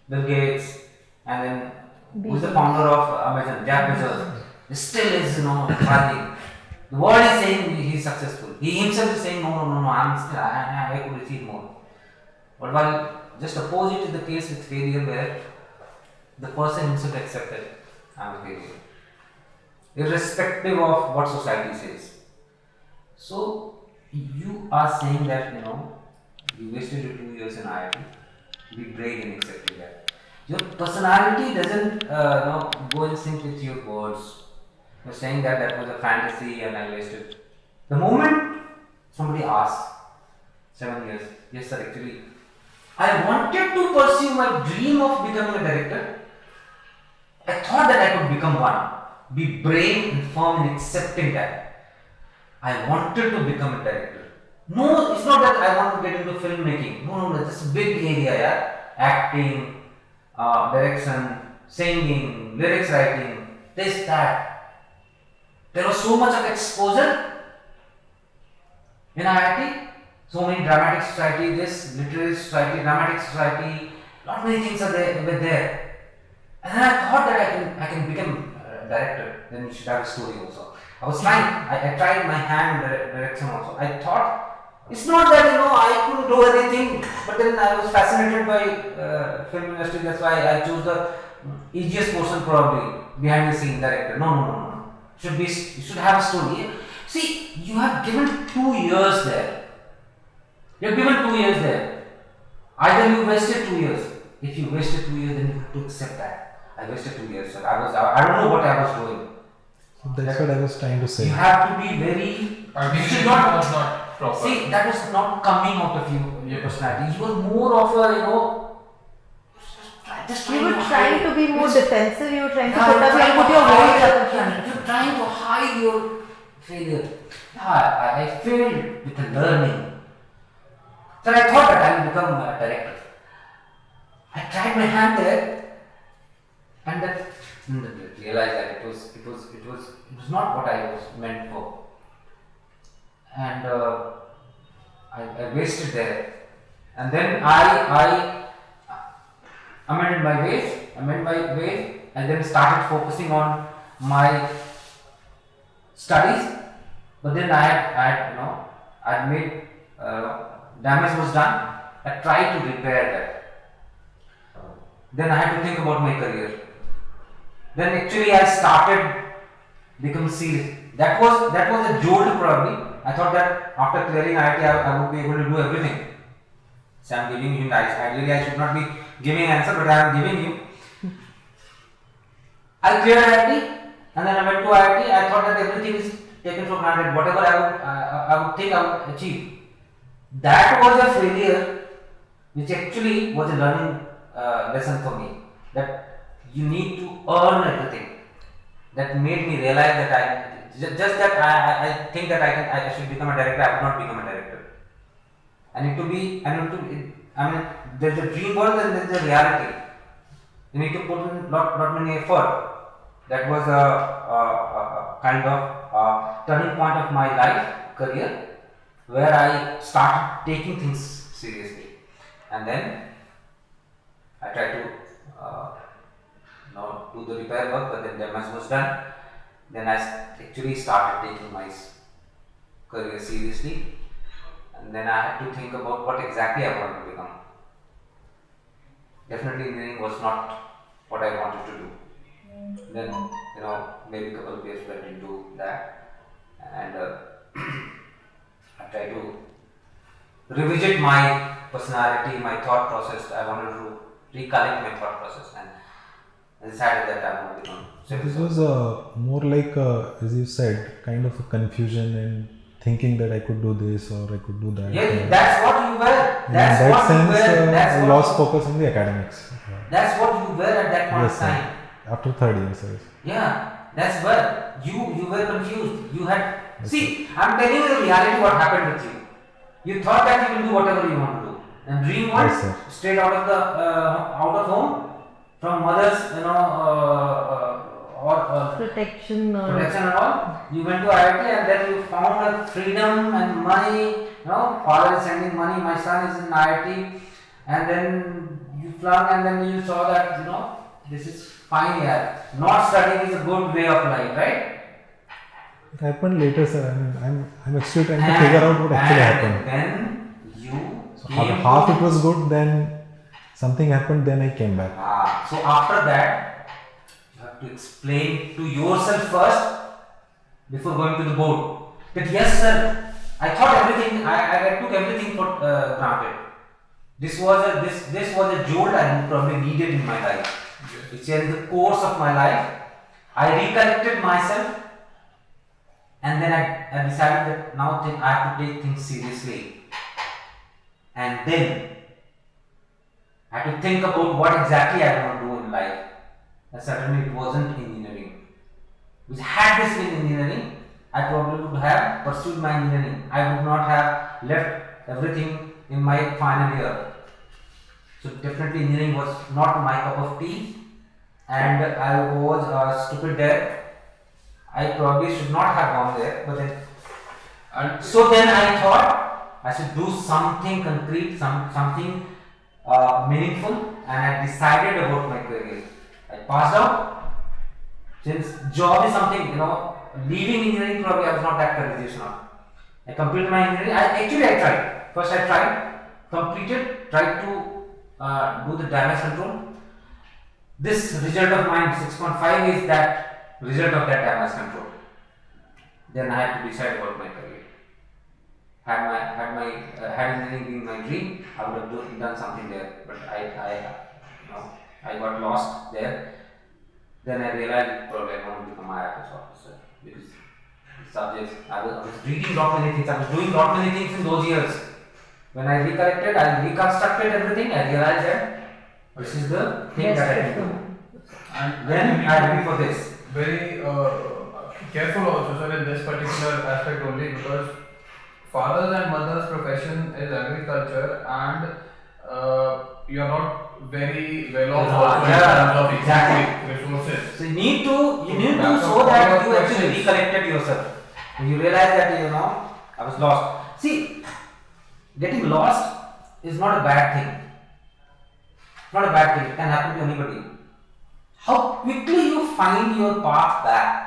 Bill Gates, and then who is the founder of Amazon, Jeff Bezos, still is trying. The world is saying he is successful. He himself is saying no, I could achieve more. But while just opposite is the case with failure, where the person himself accepted I am a failure, irrespective of what society says. So you are saying that you wasted your 2 years in IIT. Be brave in accepting that. Your personality doesn't go in sync with your words. You're saying that was a fantasy and I wasted. The moment somebody asks, 7 years, yes sir, actually I wanted to pursue my dream of becoming a director. I thought that I could become one. Be brave and firm in accepting that. I wanted to become a director. No, it's not that I want to get into filmmaking. No, that's a big area, yeah. Acting, direction, singing, lyrics writing, this, that. There was so much of exposure in IIT. So many dramatic society, this literary society, dramatic society, lot many things are there. And then I thought that I can become a director. Then you should have a story also. I was trying. I tried my hand in direction also. I thought it's not that I couldn't do anything, but then I was fascinated by film industry. That's why I chose the easiest portion probably behind the scene director. No. You should have a story. See, you have given 2 years there. You have given 2 years there. Either you wasted 2 years. If you wasted 2 years, then you have to accept that. I wasted 2 years, sir. I don't know what I was doing. That's what I was trying to say. You have to be very. You should not proper. See, that was not coming out of your personality. You were more of a just You were trying to be more defensive, you were trying to Yeah, put up and put your voice up. You're trying to hide your failure. Yeah, I failed with the learning. So I thought that I will become a director. I tried my hand there, and then realized that it was not what I was meant for, and I wasted there. And then I amended my ways, and then started focusing on my studies. But then I had made damage was done. I tried to repair that. Then I had to think about my career. Then actually I started becoming serious. That was a jolt probably. I thought that after clearing IIT I would be able to do everything. So I am giving you ideally I should not be giving answer, but I am giving you. I cleared IIT and then I went to IIT. I thought that everything is taken for granted. Whatever I would think I would achieve. That was a failure, which actually was a learning lesson for me. That you need to earn everything. That made me realize that I think that I should become a director. I would not become a director. There's a dream world and there's a reality. You need to put in lot many effort. That was kind of turning point of my life, career, where I started taking things seriously. And then I tried to do the repair work, but then damage was done. Then I actually started taking my career seriously, and then I had to think about what exactly I wanted to become. Definitely engineering was not what I wanted to do. Then, maybe a couple of years went into that, and I tried to revisit my personality, my thought process. I wanted to recollect my thought process, and I decided that I want to become civil This servant. was more like, as you said, kind of a confusion and thinking that I could do this or I could do that. Yeah, that's what you were. In That's that what sense, you were. That's I what lost you, focus on the academics. That's what you were at that point Yes, of sir. time. After third year, sir. Yeah, that's where you were confused. You had see. I'm telling you the reality. What happened with you? You thought that you will do whatever you want to do, and dream was Yes, sir. straight out of the out of home from mother's Protection or protection and all. You went to IIT and then you found a freedom and money. Father is sending money. My son is in IIT, and then you flung and then you saw that this is fine. Yeah, not studying is a good way of life, right? It happened later, sir. I mean, I'm actually trying to figure out what actually happened. Then you So came half to- it was good, then something happened, then I came back. So after that, you have to explain to yourself first before going to the board that yes, sir, I thought everything. I took everything for granted. This was a jolt I probably needed in my life. It changed the course of my life. I recollected myself, and then I decided that now I have to take things seriously. And then I had to think about what exactly I want to do in life. And certainly it wasn't engineering. Because had this been engineering, I probably would have pursued my engineering. I would not have left everything in my final year. So definitely engineering was not my cup of tea, and I was stupid there. I probably should not have gone there, but then And so then I thought I should do something concrete, something meaningful, and I decided about my career. I passed out. Since job is something, leaving engineering probably I was not that courageous enough. I completed my engineering. I tried. First I tried, completed, tried to do the damage control. This result of mine 6.5 is that result of that damage control. Then I had to decide about my career. Had engineering been my dream, I would have done something there. But I got lost there. Then I realized probably I want to become an IFS officer because the subjects I was reading lot many things. I was doing lot many things in those years. When I recollected, I reconstructed everything. I realized that this is the thing that I can do. and Then I ready for this. very careful also, sir, in this particular aspect only because father's and mother's profession is agriculture, and you are not very well off also in terms of exactly. resources. So you need to Back so up that all you your actually questions. recollected yourself. When you realize that I was lost. See, getting lost is not a bad thing. Not a bad thing. It can happen to anybody. How quickly you find your path back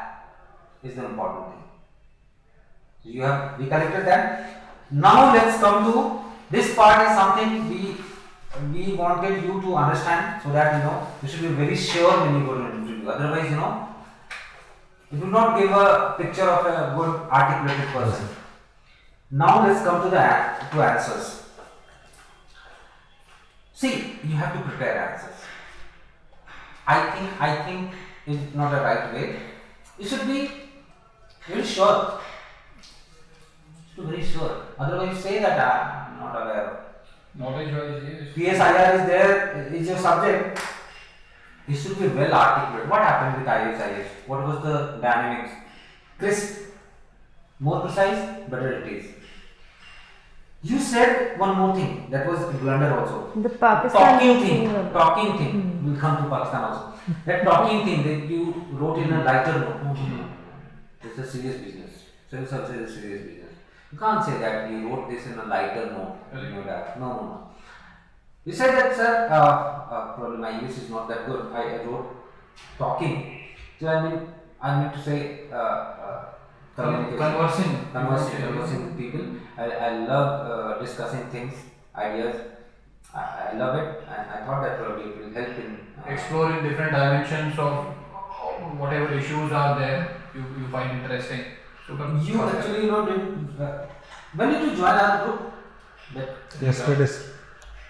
is the important thing. So you have recollected that. Now let's come to this part. Is something we wanted you to understand so that you should be very sure when you go to an interview. Otherwise, it will not give a picture of a good articulated person. Now let's come to the answers. See, you have to prepare answers. I think is not the right way. You should be very sure. You should be very sure. Otherwise, you say that I'm not aware of. Knowledge wise, yes. PSIR is there, is your subject. It should be well articulated. What happened with ISIS? What was the dynamics? Crisp, more precise, better it is. You said one more thing that was a blunder also. the Pakistan Talking thing. We'll come to Pakistan also. That talking thing that you wrote in a lighter note. It's a serious business. Civil service is a serious business. You can't say that you wrote this in a lighter note. You know that. No, no, no. You said that, sir, probably my English is not that good. I wrote talking. So I mean to say communication. Conversing with people. I love discussing things, ideas. I love it, and I thought that probably it will help in Exploring different dimensions of whatever issues are there, you find interesting. So You actually, did, when did you join our group? Yesterday.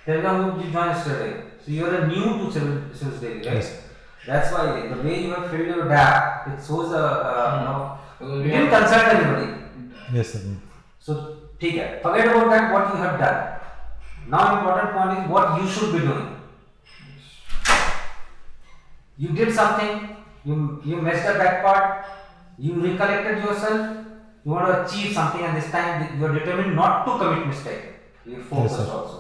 Telegram group you joined yesterday. So you are new to Civil Daily, right? Yes. That's why the way you have filled your DAP, it shows you We didn't have- consult anybody. Yes, sir. So, ठीक है. Forget about that. What you have done. Now, important point is what you should be doing. You did something. You messed up that part. You recollected yourself. You want to achieve something, and this time you are determined not to commit mistake. You are focused sir. also.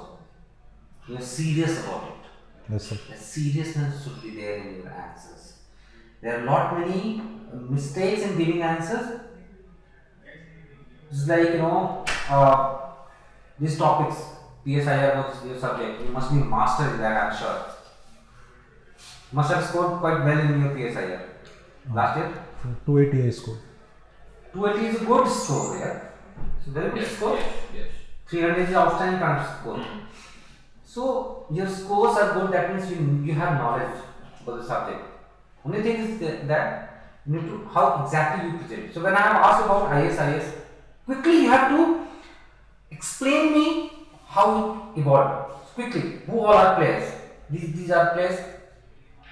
You are serious about it. Yes, sir. The seriousness should be there in your answers. There are not many mistakes in giving answers. It's like these topics. PSIR was your subject. You must be master in that, I'm sure. Must have scored quite well in your PSIR last year. 280 I scored. 280 is a good score, yeah. It's a very good score. Yes. 300 is outstanding kind of score. So your scores are good. That means you have knowledge for the subject. Only thing is that you need to how exactly you present. So when I am asked about IS, quickly you have to explain me how it evolved. Quickly, who all are players? These are players.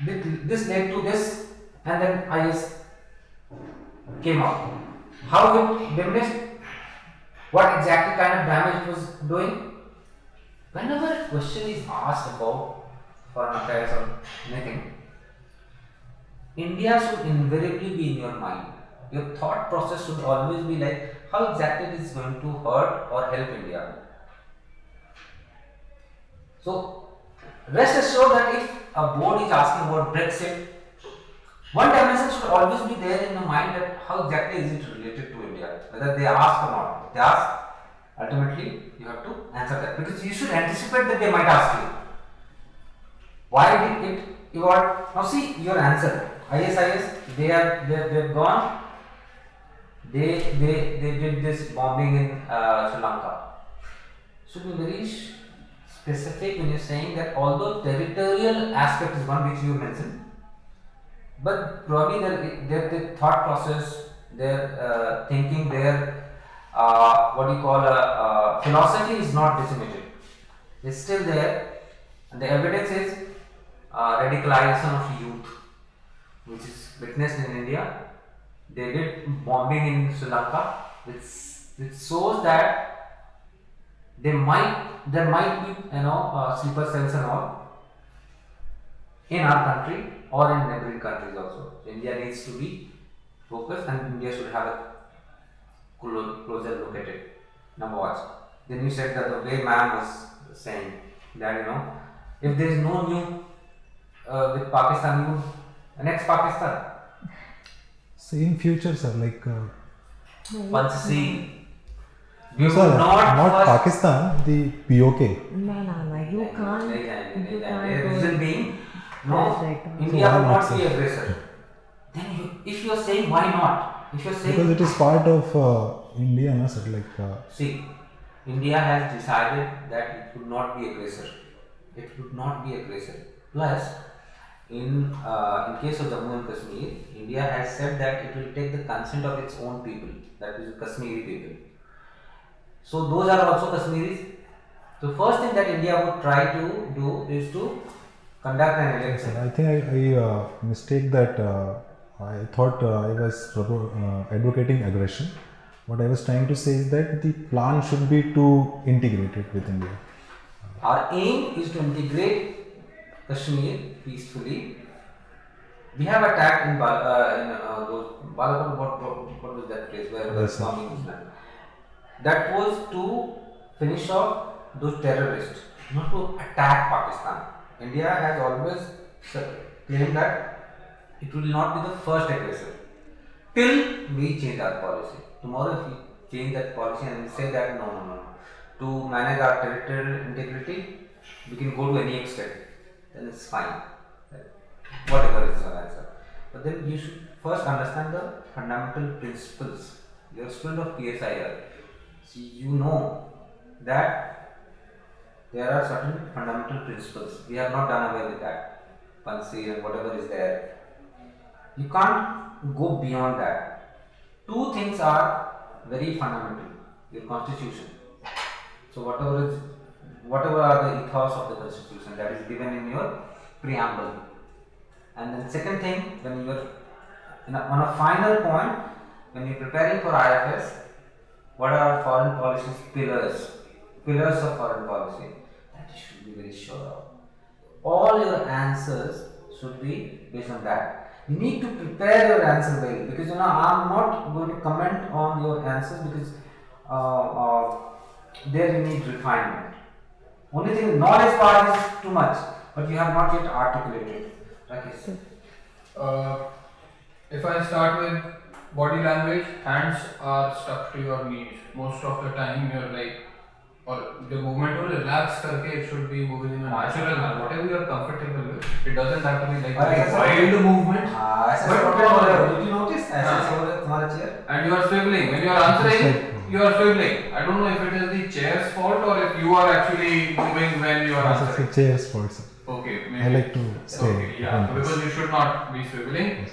This led to this, and then IS came out. How it diminished? What exactly kind of damage it was doing? Whenever a question is asked about foreign affairs or anything, India should invariably be in your mind. Your thought process should always be like how exactly it is going to hurt or help India. So, rest assured that if a board is asking about Brexit, one dimension should always be there in the mind that how exactly is it related to India, whether they ask or not. If they ask, ultimately you have to answer that because you should anticipate that they might ask you. Why did it evolve? Now see your answer. ISIS, they've gone. They did this bombing in Sri Lanka. Should be very specific when you're saying that although territorial aspect is one which you mentioned, but probably their thought process, their thinking, their philosophy is not decimated. It's still there, and the evidence is radicalization of youth, which is witnessed in India. They did bombing in Sri Lanka, which shows that there might be sleeper cells and all in our country or in neighboring countries also. So India needs to be focused, and India should have a closer look at it. Number one. Then you said that the way ma'am was saying that if there is no new with Pakistan, you would annex Pakistan. So in future, sir, like Once see, we sir, would not first. Pakistan, the POK. No, you can't. You The can't go. reason being, Right. India So would why not not, be sir? aggressor. Then if you are saying why not, if you are saying Because it is part of India, na, sir, like see, India has decided that it would not be aggressor. It would not be aggressor. Plus, in case of Jammu and Kashmir, India has said that it will take the consent of its own people, that is Kashmiri people. So those are also Kashmiris. So first thing that India would try to do is to conduct an election. I think I mistake that. I thought I was advocating aggression. What I was trying to say is that the plan should be to integrate it with India. Our aim is to integrate Kashmir peacefully. We have attacked in Balakot, what was that place where the Yes, sir. bombing was done? That was to finish off those terrorists, not to attack Pakistan. India has always claimed that it will not be the first aggressor. till we change our policy. Tomorrow, if we change that policy and we say that no, to manage our territorial integrity, we can go to any extent, then it's fine. Whatever is your answer. But then you should first understand the fundamental principles. You're a student of PSIR. See, you know that there are certain fundamental principles. We have not done away with that. Pansi and whatever is there. You can't go beyond that. Two things are very fundamental. Your constitution. So whatever are the ethos of the constitution that is given in your preamble. And then second thing, when you are on a final point, when you are preparing for IFS, what are foreign policy's pillars of foreign policy, that you should be very sure of. All your answers should be based on that. You need to prepare your answer well, because I'm not going to comment on your answers because there you need refinement. Only thing, knowledge part is too much, but you have not yet articulated. Rakesh. If I start with body language, hands are stuck to your knees. Most of the time you're like, or the movement will relax करके it should be moving in a natural manner, whatever you are comfortable with. It doesn't have to be like wild movement. Did you notice? And you are swiveling. When you are answering, you are swiveling. I don't know if it is the chair's fault or if you are actually moving when you are answering. It's a chair's fault, sir. Okay, maybe. I like to stay. Okay, yeah, because you should not be swiveling. Yes.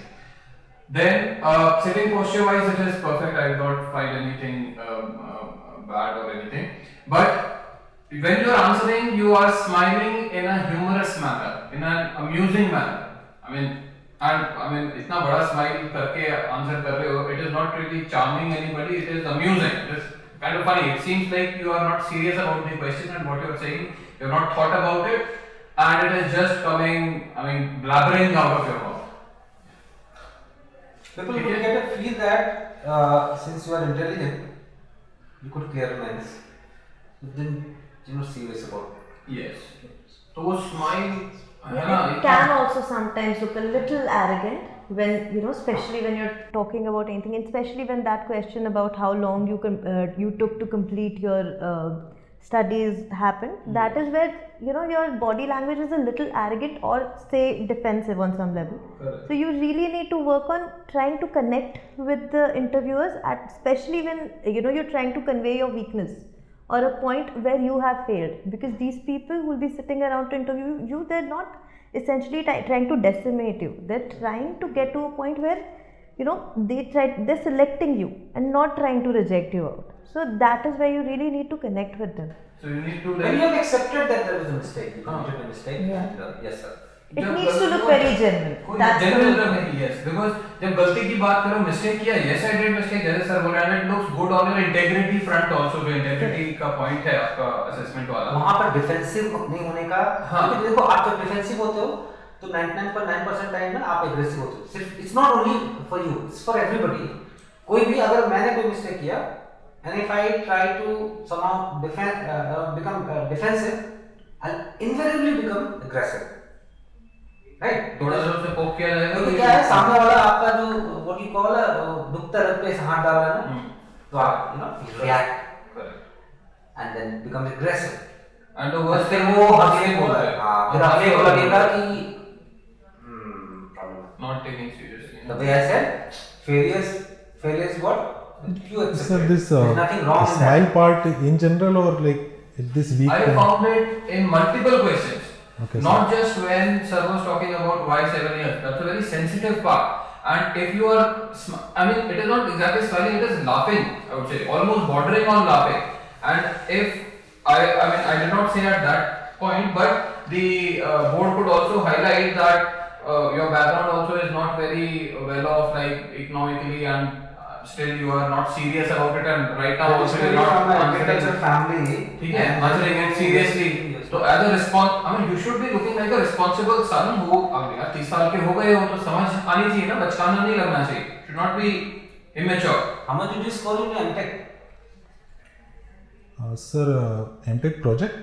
Then, sitting posture wise, it is perfect. I did not find anything bad or anything. But when you are answering, you are smiling in a humorous manner, in an amusing manner. I mean, इतना बड़ा smile करके answer कर रहे हो. It is not really charming anybody. It is amusing. It is kind of funny. It seems like you are not serious about the question and what you are saying. You have not thought about it, and it is just coming. Blabbering out of your mouth. People will get a feel that since you are intelligent, you could clear minds. But then you're not serious about it. Yes. So वो smile, it can also sometimes look a little arrogant when especially when you're talking about anything, and especially when that question about how long you took to complete your studies happened. That is where your body language is a little arrogant or say defensive on some level. Correct. So you really need to work on trying to connect with the interviewers, especially when you're trying to convey your weakness or a point where you have failed, because these people who will be sitting around to interview you, they're not essentially trying to decimate you. They're trying to get to a point where they're selecting you and not trying to reject you out. So that is where you really need to connect with them. So you need to When you have accepted that there was a mistake, you committed a mistake. Yeah. And, yes, sir. It needs to look very genuine. That's genuine, yes. Because जब गलती की बात करो, mistake किया, yes I did mistake, जैसे sir बोल रहे हैं, it looks good on your integrity front also, जो integrity का point है आपका assessment वाला. वहाँ पर defensive नहीं होने का, क्योंकि देखो आप जब defensive होते हो, तो 99.9% टाइम में आप aggressive होते हो. सिर्फ it's not only for you, it's for everybody. कोई भी अगर मैंने कोई mistake किया, and if I try to somehow become defensive, I'll invariably become aggressive. Right? थोड़ा सा उसे पोक किया जाएगा. क्योंकि क्या है, सामने वाला आपका जो what you call दुखता रग पे हाथ डाल रहा है ना, तो आप react and then become aggressive. And the worst फिर वो हंसने बोल रहा है. हाँ, फिर आपको को लगेगा कि not taking seriously. The way I said, failure is what you accept. So this There's nothing wrong in smile that. part in general or like this week? I found it in multiple questions. Okay, Not just when sir was talking about why 7 years. That's a very sensitive part. And if you are, it is not exactly smiling, it is laughing, I would say, almost bordering on laughing. And if, I did not say at that point, but the board could also highlight that your background also is not very well off, like economically, and still you are not serious about it, and right now also you are not agriculture family. answering it seriously. So as a response, you should be looking like a responsible son who, अब यार 30 साल के हो गए हो तो समझ आनी चाहिए ना, बचकाना नहीं लगना चाहिए. Should not be immature. How much did you score in your MTech? Sir, MTech project?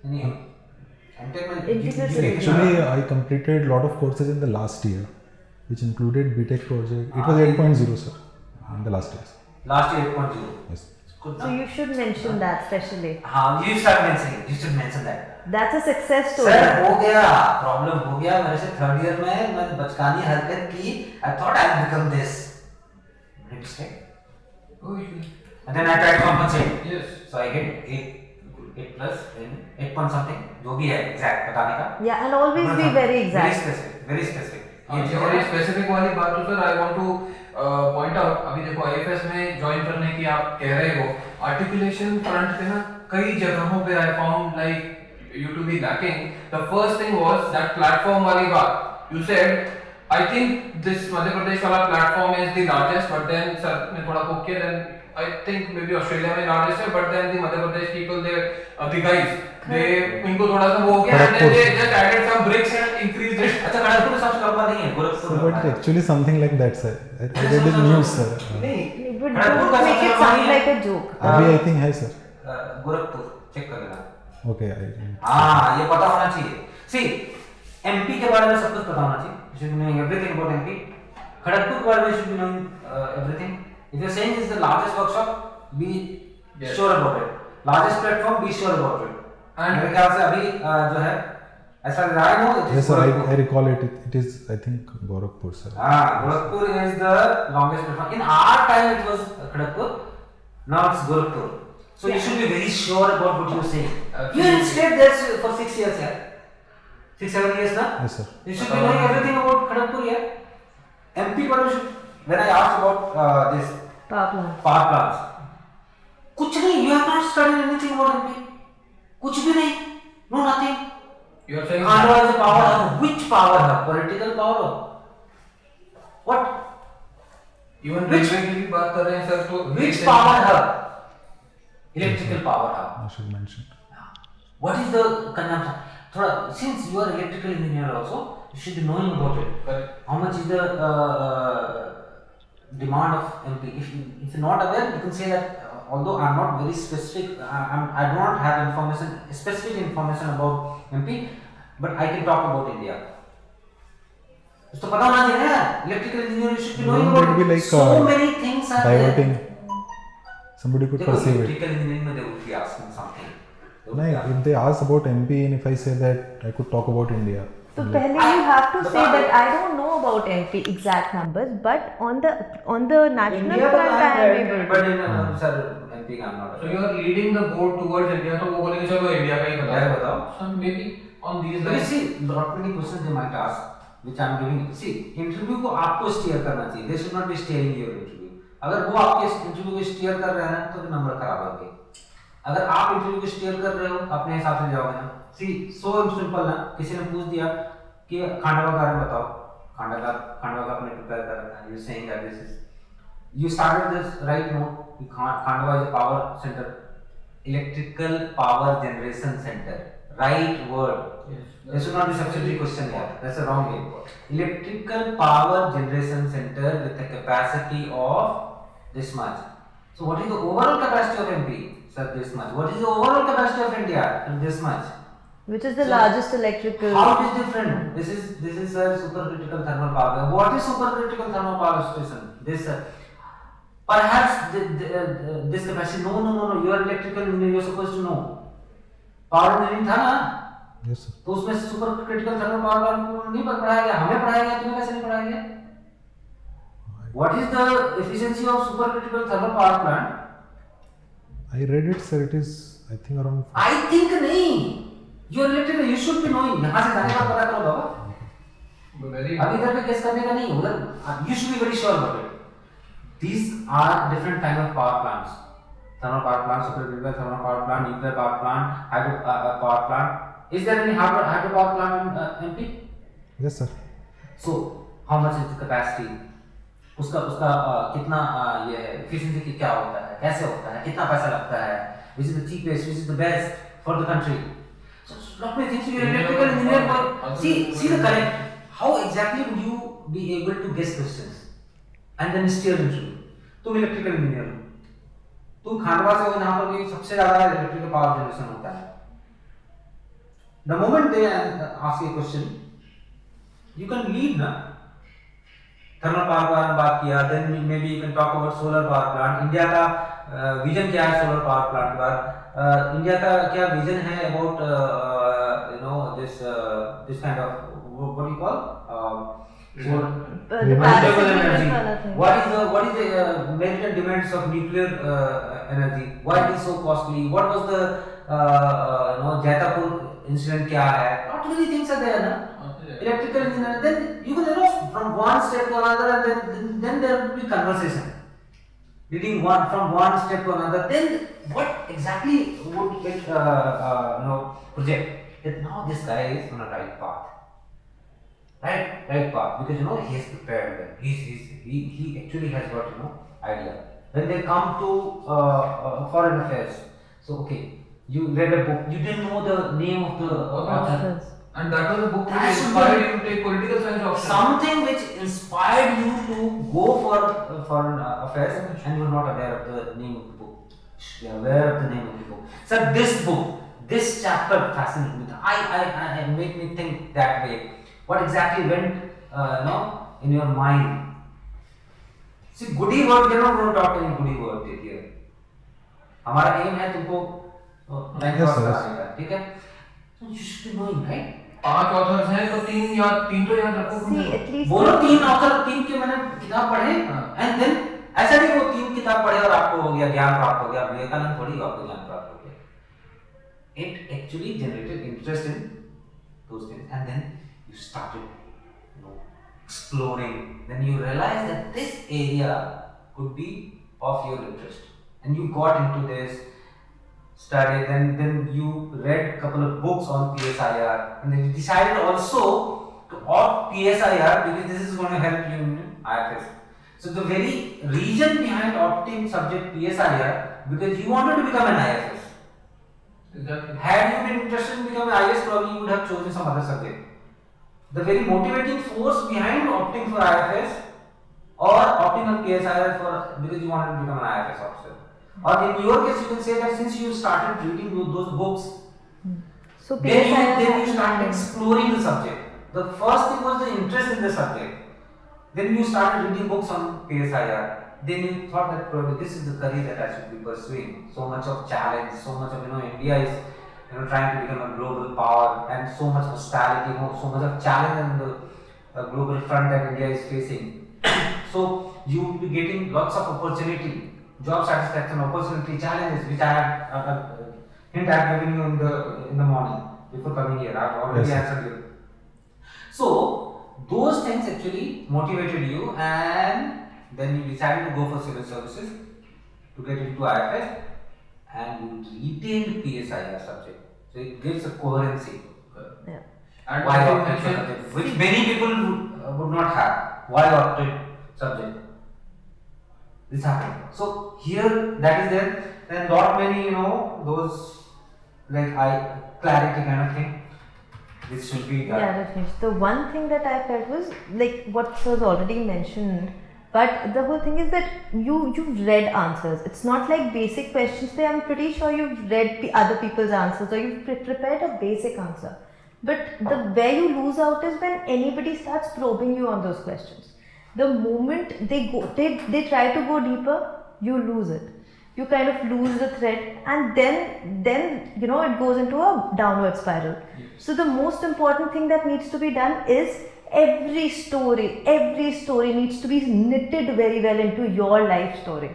MTech Integrated. Actually, I completed a lot of courses in the last year. which included BTech project. It was 8.0, sir, in the last years. Last year 8.0. Yes. Good So you should mention that especially. हाँ, you start mentioning. You should mention that. That's a success story. Sir हो गया, problem हो गया मेरे से third year में मैंने बचकानी हरकत की. I thought I'll become this. Mistake. Oh, you should. And then I tried to compensate. Yes. So I get 8 plus and 8 point something, जो भी है exact बताने का. Yeah, and always be very Very exact. specific, very specific. ये बड़ी specific वाली बात तो sir I want two point out. अभी देखो आईएफएस में ज्वाइन करने की आप कह रहे हो, आर्टिकुलेशन फ्रंट पे ना कई जगहों पे I found like you to be lacking. The first thing was that platform वाली बात. You said I think this Madhya Pradesh वाला platform is the largest, but then sir ने थोड़ा कुक किया, देन I think maybe Australia में largest है, but then the Madhya Pradesh people, the guys, इनको थोड़ा सा वो हो गया, and then they just added some bricks and increased it. अच्छा खड़गपुर में सबसे लंबा नहीं है, गोरखपुर So, में but actually something like that, sir. I read in news, sir. नहीं, But खड़गपुर don't का make सबसे it लंबा sound नहीं like है. a joke. Abhi I think है, sir. गोरखपुर चेक कर लेना. Okay, हाँ, ये पता होना चाहिए. See, MP के बारे में सब कुछ पता होना चाहिए. You should be knowing everything about MP. Kharagpur के बारे में you should be knowing everything. If you're saying it's the largest workshop, be sure about it. Largest platform, be sure about it. And मेरे ख्याल से अभी जो है, as far as I know, it is Yes, sir. Gorakhpur. I recall it. It is, I think, Gorakhpur, sir. Gorakhpur is the longest platform. In our time, it was Kharagpur. Now it's Gorakhpur. So you should be very sure about what you're saying. You have stayed there for 6 years, yeah. 6-7 years, na? Yes, sir. You should be knowing everything about Kharagpur, yeah. MP, when I asked about this Power plant. power plants, कुछ नहीं. You have not studied anything about MP. कुछ भी नहीं. No, nothing. you are saying Khandwa is a power hub. Which power hub? Political power hub? What? even Which- railway की भी बात कर रहे हैं सर, तो Which power hub? Electrical power hub. I should mention. What is the consumption? थोड़ा, since you are electrical engineer also, you should be knowing about it. Correct. How much is the demand of MP? If you're not aware, you can say that. Although I'm not very specific, I do not have specific information about MP, but I can talk about India. तो पता होना चाहिए ना, electrical engineer you should be knowing Wouldn't about it be like, so many things are Diverting. there. Somebody could देखो, perceive it. electrical engineering में they would be asking something. They would No, be asking- if they ask about MP and if I say that I could talk about India. So pehle you have to say बता- that I don't know about MP exact numbers, but on the national India front I am able to. but in sir MP I'm not. So you are leading the board towards India, तो वो बोलेंगे चलो India का ही India का बताओ. So maybe on these But you lines. see, lot many questions they might ask, which I'm giving. See, interview को आपको steer करना चाहिए. They should not be steering your interview. अगर वो आपके interview को steer कर रहे हैं ना, तो नंबर खराब होंगे. अगर आप interview को steer कर रहे हो, अपने हिसाब से जाओगे ना. See, so simple ना. किसी ने पूछ दिया कि खांडवा के बारे में बताओ. खांडवा का अपने prepare कर रखा है. You saying that this is. You started this right note. Khandwa is a power center, electrical power generation center. Right word. Yes. There should not be subsidiary question here. That's a wrong way. Electrical power generation center with a capacity of this much. So what is the overall capacity of MP? Sir, this much. What is the overall capacity of India? This much. Which is the So, largest electrical. How it is different? This is a supercritical thermal power. What is supercritical thermal power station? This perhaps this capacity. No. You are electrical engineer. You are supposed to know. Power engineering था ना? Yes, sir. तो उसमें super critical thermal power plant नहीं पढ़ाया गया. हमें पढ़ाया गया, तुम्हें कैसे नहीं पढ़ाया गया? What is the efficiency of super critical thermal power plant? I read it, sir. It is, I think, around. I think नहीं. You are electrical. You should be knowing. यहाँ से जाने का पता करो बाबा. Very. अभी इधर पे केस करने का नहीं. उधर you should be very sure about it. These are different kind of power plants. Thermal power plant, supercritical thermal power plant, nuclear power plant, hydro power plant. Is there any hydro power plant in MP? Yes, sir. So how much is the capacity? उसका कितना ये है, efficiency की क्या होता है, कैसे होता है, कितना पैसा लगता है, which is the cheapest, which is the best for the country. So lot many things. You are electrical engineer. See the correct. How exactly would you be able to guess questions and then steer into? तुम electrical engineer हो, तुम खांडवा से हो जहाँ पर भी सबसे ज़्यादा इलेक्ट्रिकल पावर जनरेशन होता है. The moment they ask you a question, you can lead ना. थर्मल पावर के बारे में बात किया, then maybe you can talk about solar power plant. India का विजन क्या है सोलर पावर प्लांट के बाद? इंडिया का क्या विजन है about you know this kind of what you call The renewable Paris energy. Agreement wala thing. What is the merit and demands of nuclear energy? Why it is so costly? What was the you know Jaitapur incident? क्या है? Not many things are there, na? Electrical engineer. Then you can, you know, from one step to another, and then there will be conversation. Leading from one step to another. Then what exactly would it you know project? That now this guy is on a right path. Right path, because you know he has prepared well. He actually has got, you know, idea. When they come to foreign affairs, so okay, you read a book, you didn't know the name of the author. And that was a book That which should inspired be- you to take political science option. Something which inspired you to go for foreign affairs, and you are not aware of the name of the book. You are aware of the name of the book. So this book, this chapter fascinated me. I made me think that way. What exactly went, you know, in your mind? See, goody word, we are not going to talk any goody word here. हमारा aim है तुमको line Yes, cross sir, yes. कराने का, ठीक है? So you should be knowing, right? 5 authors हैं तो 3 तो याद रखो. See, at least बोलो 3 ऑथर, 3 के मैंने किताब पढ़े, हाँ. एंड देन ऐसा नहीं वो 3 किताब पढ़े और आपको हो गया ज्ञान प्राप्त हो गया. विवेकानंद थोड़ी आपको ज्ञान प्राप्त हो गया. It actually generated interest in those things, and then you started, you know, exploring. Then you realized that this area could be of your interest, and you got into this, studied. Then you read a couple of books on PSIR, and then you decided also to opt PSIR because this is going to help you in IFS. So the very reason behind opting subject PSIR, because you wanted to become an IFS. Exactly. Had you been interested in becoming IAS, probably you would have chosen some other subject. The very motivating force behind opting for IFS or opting on PSIR for because you wanted to become an IFS officer. Or in your case, you can say that since you started reading those books, so then you PSIR started exploring the subject. The first thing was the interest in the subject. Then you started reading books on PSIR. Then you thought that probably this is the career that I should be pursuing. So much of challenge, so much of, you know, India is, you know, trying to become a global power, and so much hostility, you know, so much of challenge on the global front that India is facing. So you will be getting lots of opportunity, job satisfaction, opportunity, challenges, which I have hint I have given you in the morning before coming here. I have already Yes, sir. answered you. So those things actually motivated you, and then you decided to go for civil services to get into IFS, and you retained PSIR subject. So it gives a coherency. Yeah. And Why as you opted for mentioned, subject, which many people would not have. Why opted subject? This happened. So here that is there. Then lot many, you know, those like clarity kind of thing. This should be done. Yeah, definitely. The one thing that I felt was like what was already mentioned, but the whole thing is that you've read answers. It's not like basic questions. Where I'm pretty sure you've read other people's answers or you've prepared a basic answer. But the where you lose out is when anybody starts probing you on those questions. The moment they try to go deeper, you lose it. You kind of lose the thread, and then you know it goes into a downward spiral. So the most important thing that needs to be done is every story needs to be knitted very well into your life story.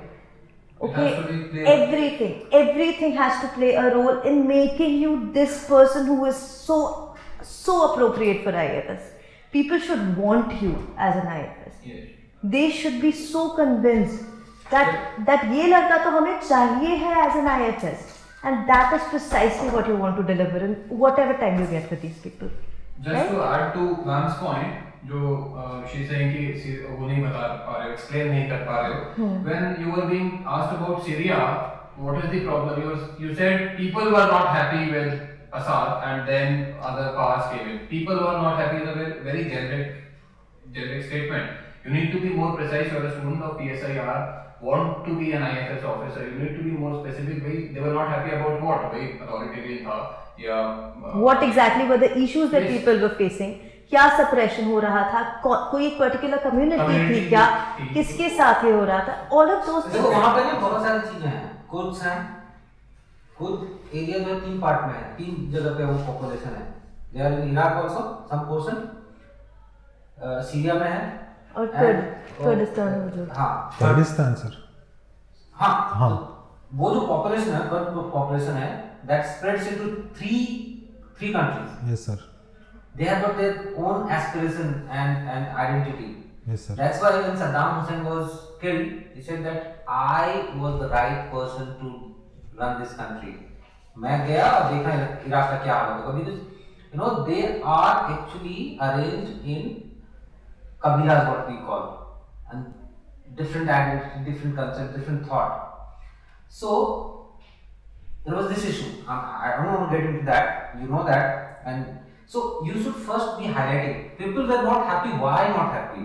Okay, It has to be clear. everything has to play a role in making you this person who is so appropriate for IFS. People should want you as an IFS. yes. They should be so convinced that ये लड़का तो हमें चाहिए है as an IFS, and that is precisely what you want to deliver in whatever time you get with these people. Just Right? to add to Ma'am's point, जो she's saying कि वो नहीं बता पा रहे हो, explain नहीं कर पा रहे हो. When you were being asked about Syria, what is the problem? You said people were not happy with Assad, and then other powers came in. People were not happy is a very generic statement. You need to be more precise. You are a student of PSIR, want to be an IFS officer. You need to be more specific. They were not happy about what? Authoritarian था या What exactly were the issues that Yes. people were facing? क्या suppression हो रहा था, कोई एक particular community थी Community क्या, थी। किसके साथ ये हो रहा था, ऑल ऑफ दोस देखो वहाँ पे ना बहुत सारी चीजें हैं, कुछ हैं, कुछ एरिया जो है 3 पार्ट में है, 3 जगह पे वो पॉपुलेशन है। They are in Iraq also some portion, Syria में है और and- कुर्दिस्तान में जो हाँ Kurdistan, sir. हाँ हाँ. तो वो जो पॉपुलेशन है, कर्ड पॉपुलेशन है, that spreads into three countries. Yes, sir. They have got their own aspiration and identity. Yes, sir. That's why when Saddam Hussein was killed, he said that I was the right person to run this country. मैं गया और देखा Iraq का क्या हाल होगा, because you know they are actually arranged in kabilas, what we call, and different identity, different culture, different thought. So there was this issue. I don't want to get into that. You know that, and so you should first be highlighting. People were not happy. Why not happy?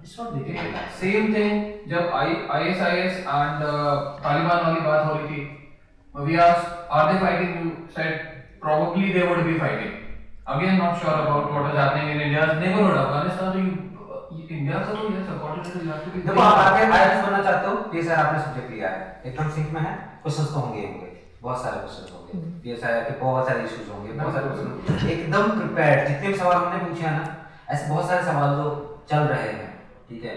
It's not big deal. Same thing जब ISIS and Taliban वाली बात हो रही थी, we asked, are they fighting? You said probably they would be fighting. Again, not sure about what is happening in India's neighborhood. Afghanistan, India का तो ये support है। देखो आप आगे IAS बनना चाहते हो, ये सर आपने सब्जेक्ट लिया है, एकदम सिंक में है, क्वेश्चंस तो होंगे बहुत सारे क्वेश्चंस होंगे, PSI के बहुत सारे इश्यूज होंगे, बहुत सारे क्वेश्चन एकदम प्रिपेयर्ड, जितने भी सवाल हमने पूछे हैं ना, ऐसे बहुत सारे सवाल जो चल रहे हैं, ठीक है।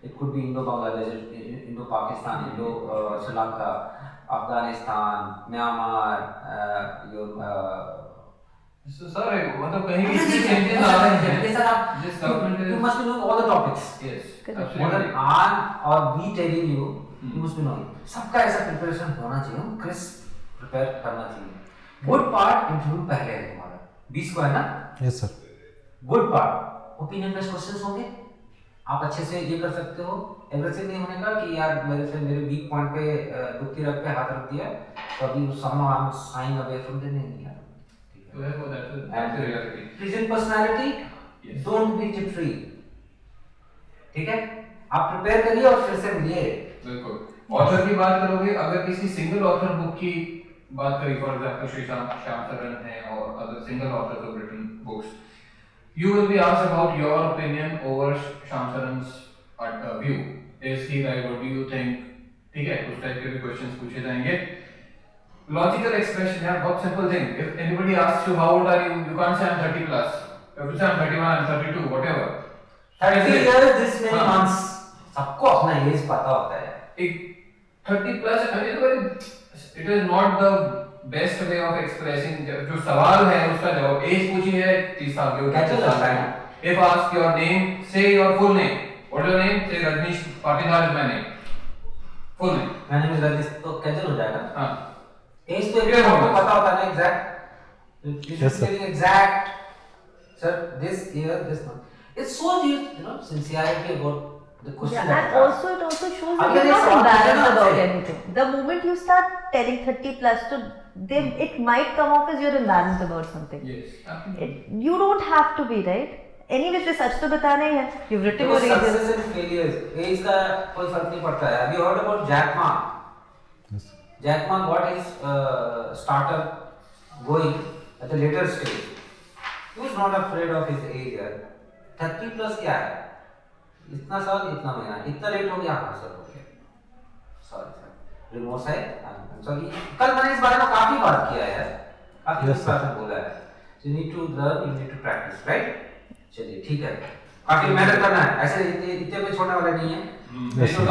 It could be Indo Bangladesh, Indo Pakistan, Indo Sri Lanka, Afghanistan, Myanmar, sir मतलब कहीं भी चेंजेस आ रहे हैं सर आप जिस government you must be knowing all the topics. Yes More than I'm or we telling you, you must be knowing. सबका ऐसा प्रिपरेशन होना चाहिए, हम क्रिस्प प्रिपेयर करना चाहिए। गुड पार्ट इंटरव्यू पहले है तुम्हारा, 20 को है ना? Yes, sir. Good part opinion based questions होंगे, आप अच्छे से ये कर सकते हो। एग्रेसिव नहीं होने का कि यार मेरे वीक पॉइंट पे दुखती रख पे हाथ रख दिया तो अभी somehow I'm shying away from the नहीं यार। that's the reality. Present personality, Yes. Don't be jittery, ठीक है? आप प्रिपेयर करिए और फिर से मिलिए। बिल्कुल। ऑथर की बात करोगे, अगर किसी सिंगल ऑथर बुक की बात करें, फॉर एग्जांपल श्री श्याम शरण है और other single authors of written books, you will be asked about your opinion over Shyam Saran's view. Is he right? What do you think? ठीक है, उस टाइप के भी क्वेश्चंस पूछे जाएंगे। लॉजिकल एक्सप्रेशन यार बहुत simple thing, if anybody asks you how old are you, you can't say I'm 30 plus. You have to say I'm 31, I'm 32, whatever. 30 years, this many हाँ। months, सबको अपना एज पता होता है। एक 30 plus, I mean, it is not the best way of expressing. जो सवाल है उसका जवाब, एज पूछी है 30 साल के, कैसे जाता है? If asked your name, say your full name. What is your name? Say Rajnish Patidar is my name. Full name. मैंने भी रजिस तो कैसे हो जाएगा? हाँ. एज तो Clear आपको होगा। पता होता है ना exact. Yes, sir. Exact. Sir, this year, this month. It shows you, sincerity about the question. Yeah, that and you ask. also it also shows that अगर you're ये not सवाल पूछे embarrassed ना about आपसे- anything. The moment you start telling 30 plus, to them it might come off as you're embarrassed about something. Yes. You don't have to be, right? Anyway, जो सच तो बताना ही है. You've written देखो, your reasons. success and failures, age का कोई फर्क नहीं पड़ता है। Have you heard about Jack Ma? Yes. Jack Ma got his startup going at a later stage. He was not afraid of his age यार। 30 plus क्या है? इतना साल, इतना महीना, इतना लेट हो गया, हाँ सर हो गया। Sorry sir, remorse है, I'm sorry। कल मैंने इस बारे में काफी बात किया है यार, काफी Yes, sir. बार बोला है। So you need to learn, you need to practice, right? चलिए ठीक है, काफी मेहनत करना है, ऐसे इतने में छोड़ने वाला नहीं है। Yes, sir.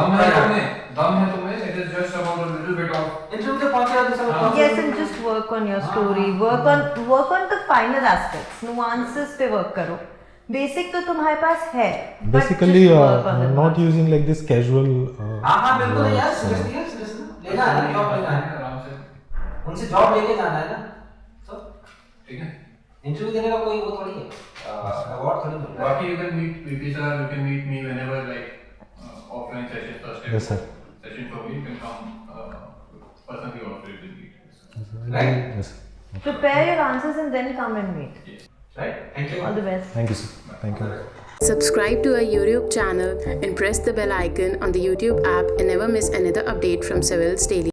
दम है तुम्हें, it is just about a little bit of interview तक पहुंचे और दूसरा हाँ। Yes, and just work on your story. Work on the finer aspects. Nuances पे work करो. Basic तो तुम्हारे पास है. but Basically, just work on the not nuances. using like this casual. हाँ बिल्कुल words, यार, सीरियसली लेना है, जॉब लेना है, आराम से, उनसे जॉब लेके जाना है ना। तो ठीक है। इंटरव्यू देने का कोई वो थोड़ी है, अवार्ड थोड़ी मिल रहा है। बाकी you can meet VP sir, you can meet me whenever, like offline sessions, Thursday. Yes, sir. Session for me, you can come personally also, you can meet. Right? Yes. Prepare your answers and then come and meet. Yes. Right? Thank you. All the best. Thank you, sir. Thank you. Subscribe to our YouTube channel and press the bell icon on the YouTube app and never miss another update from Civil's Daily.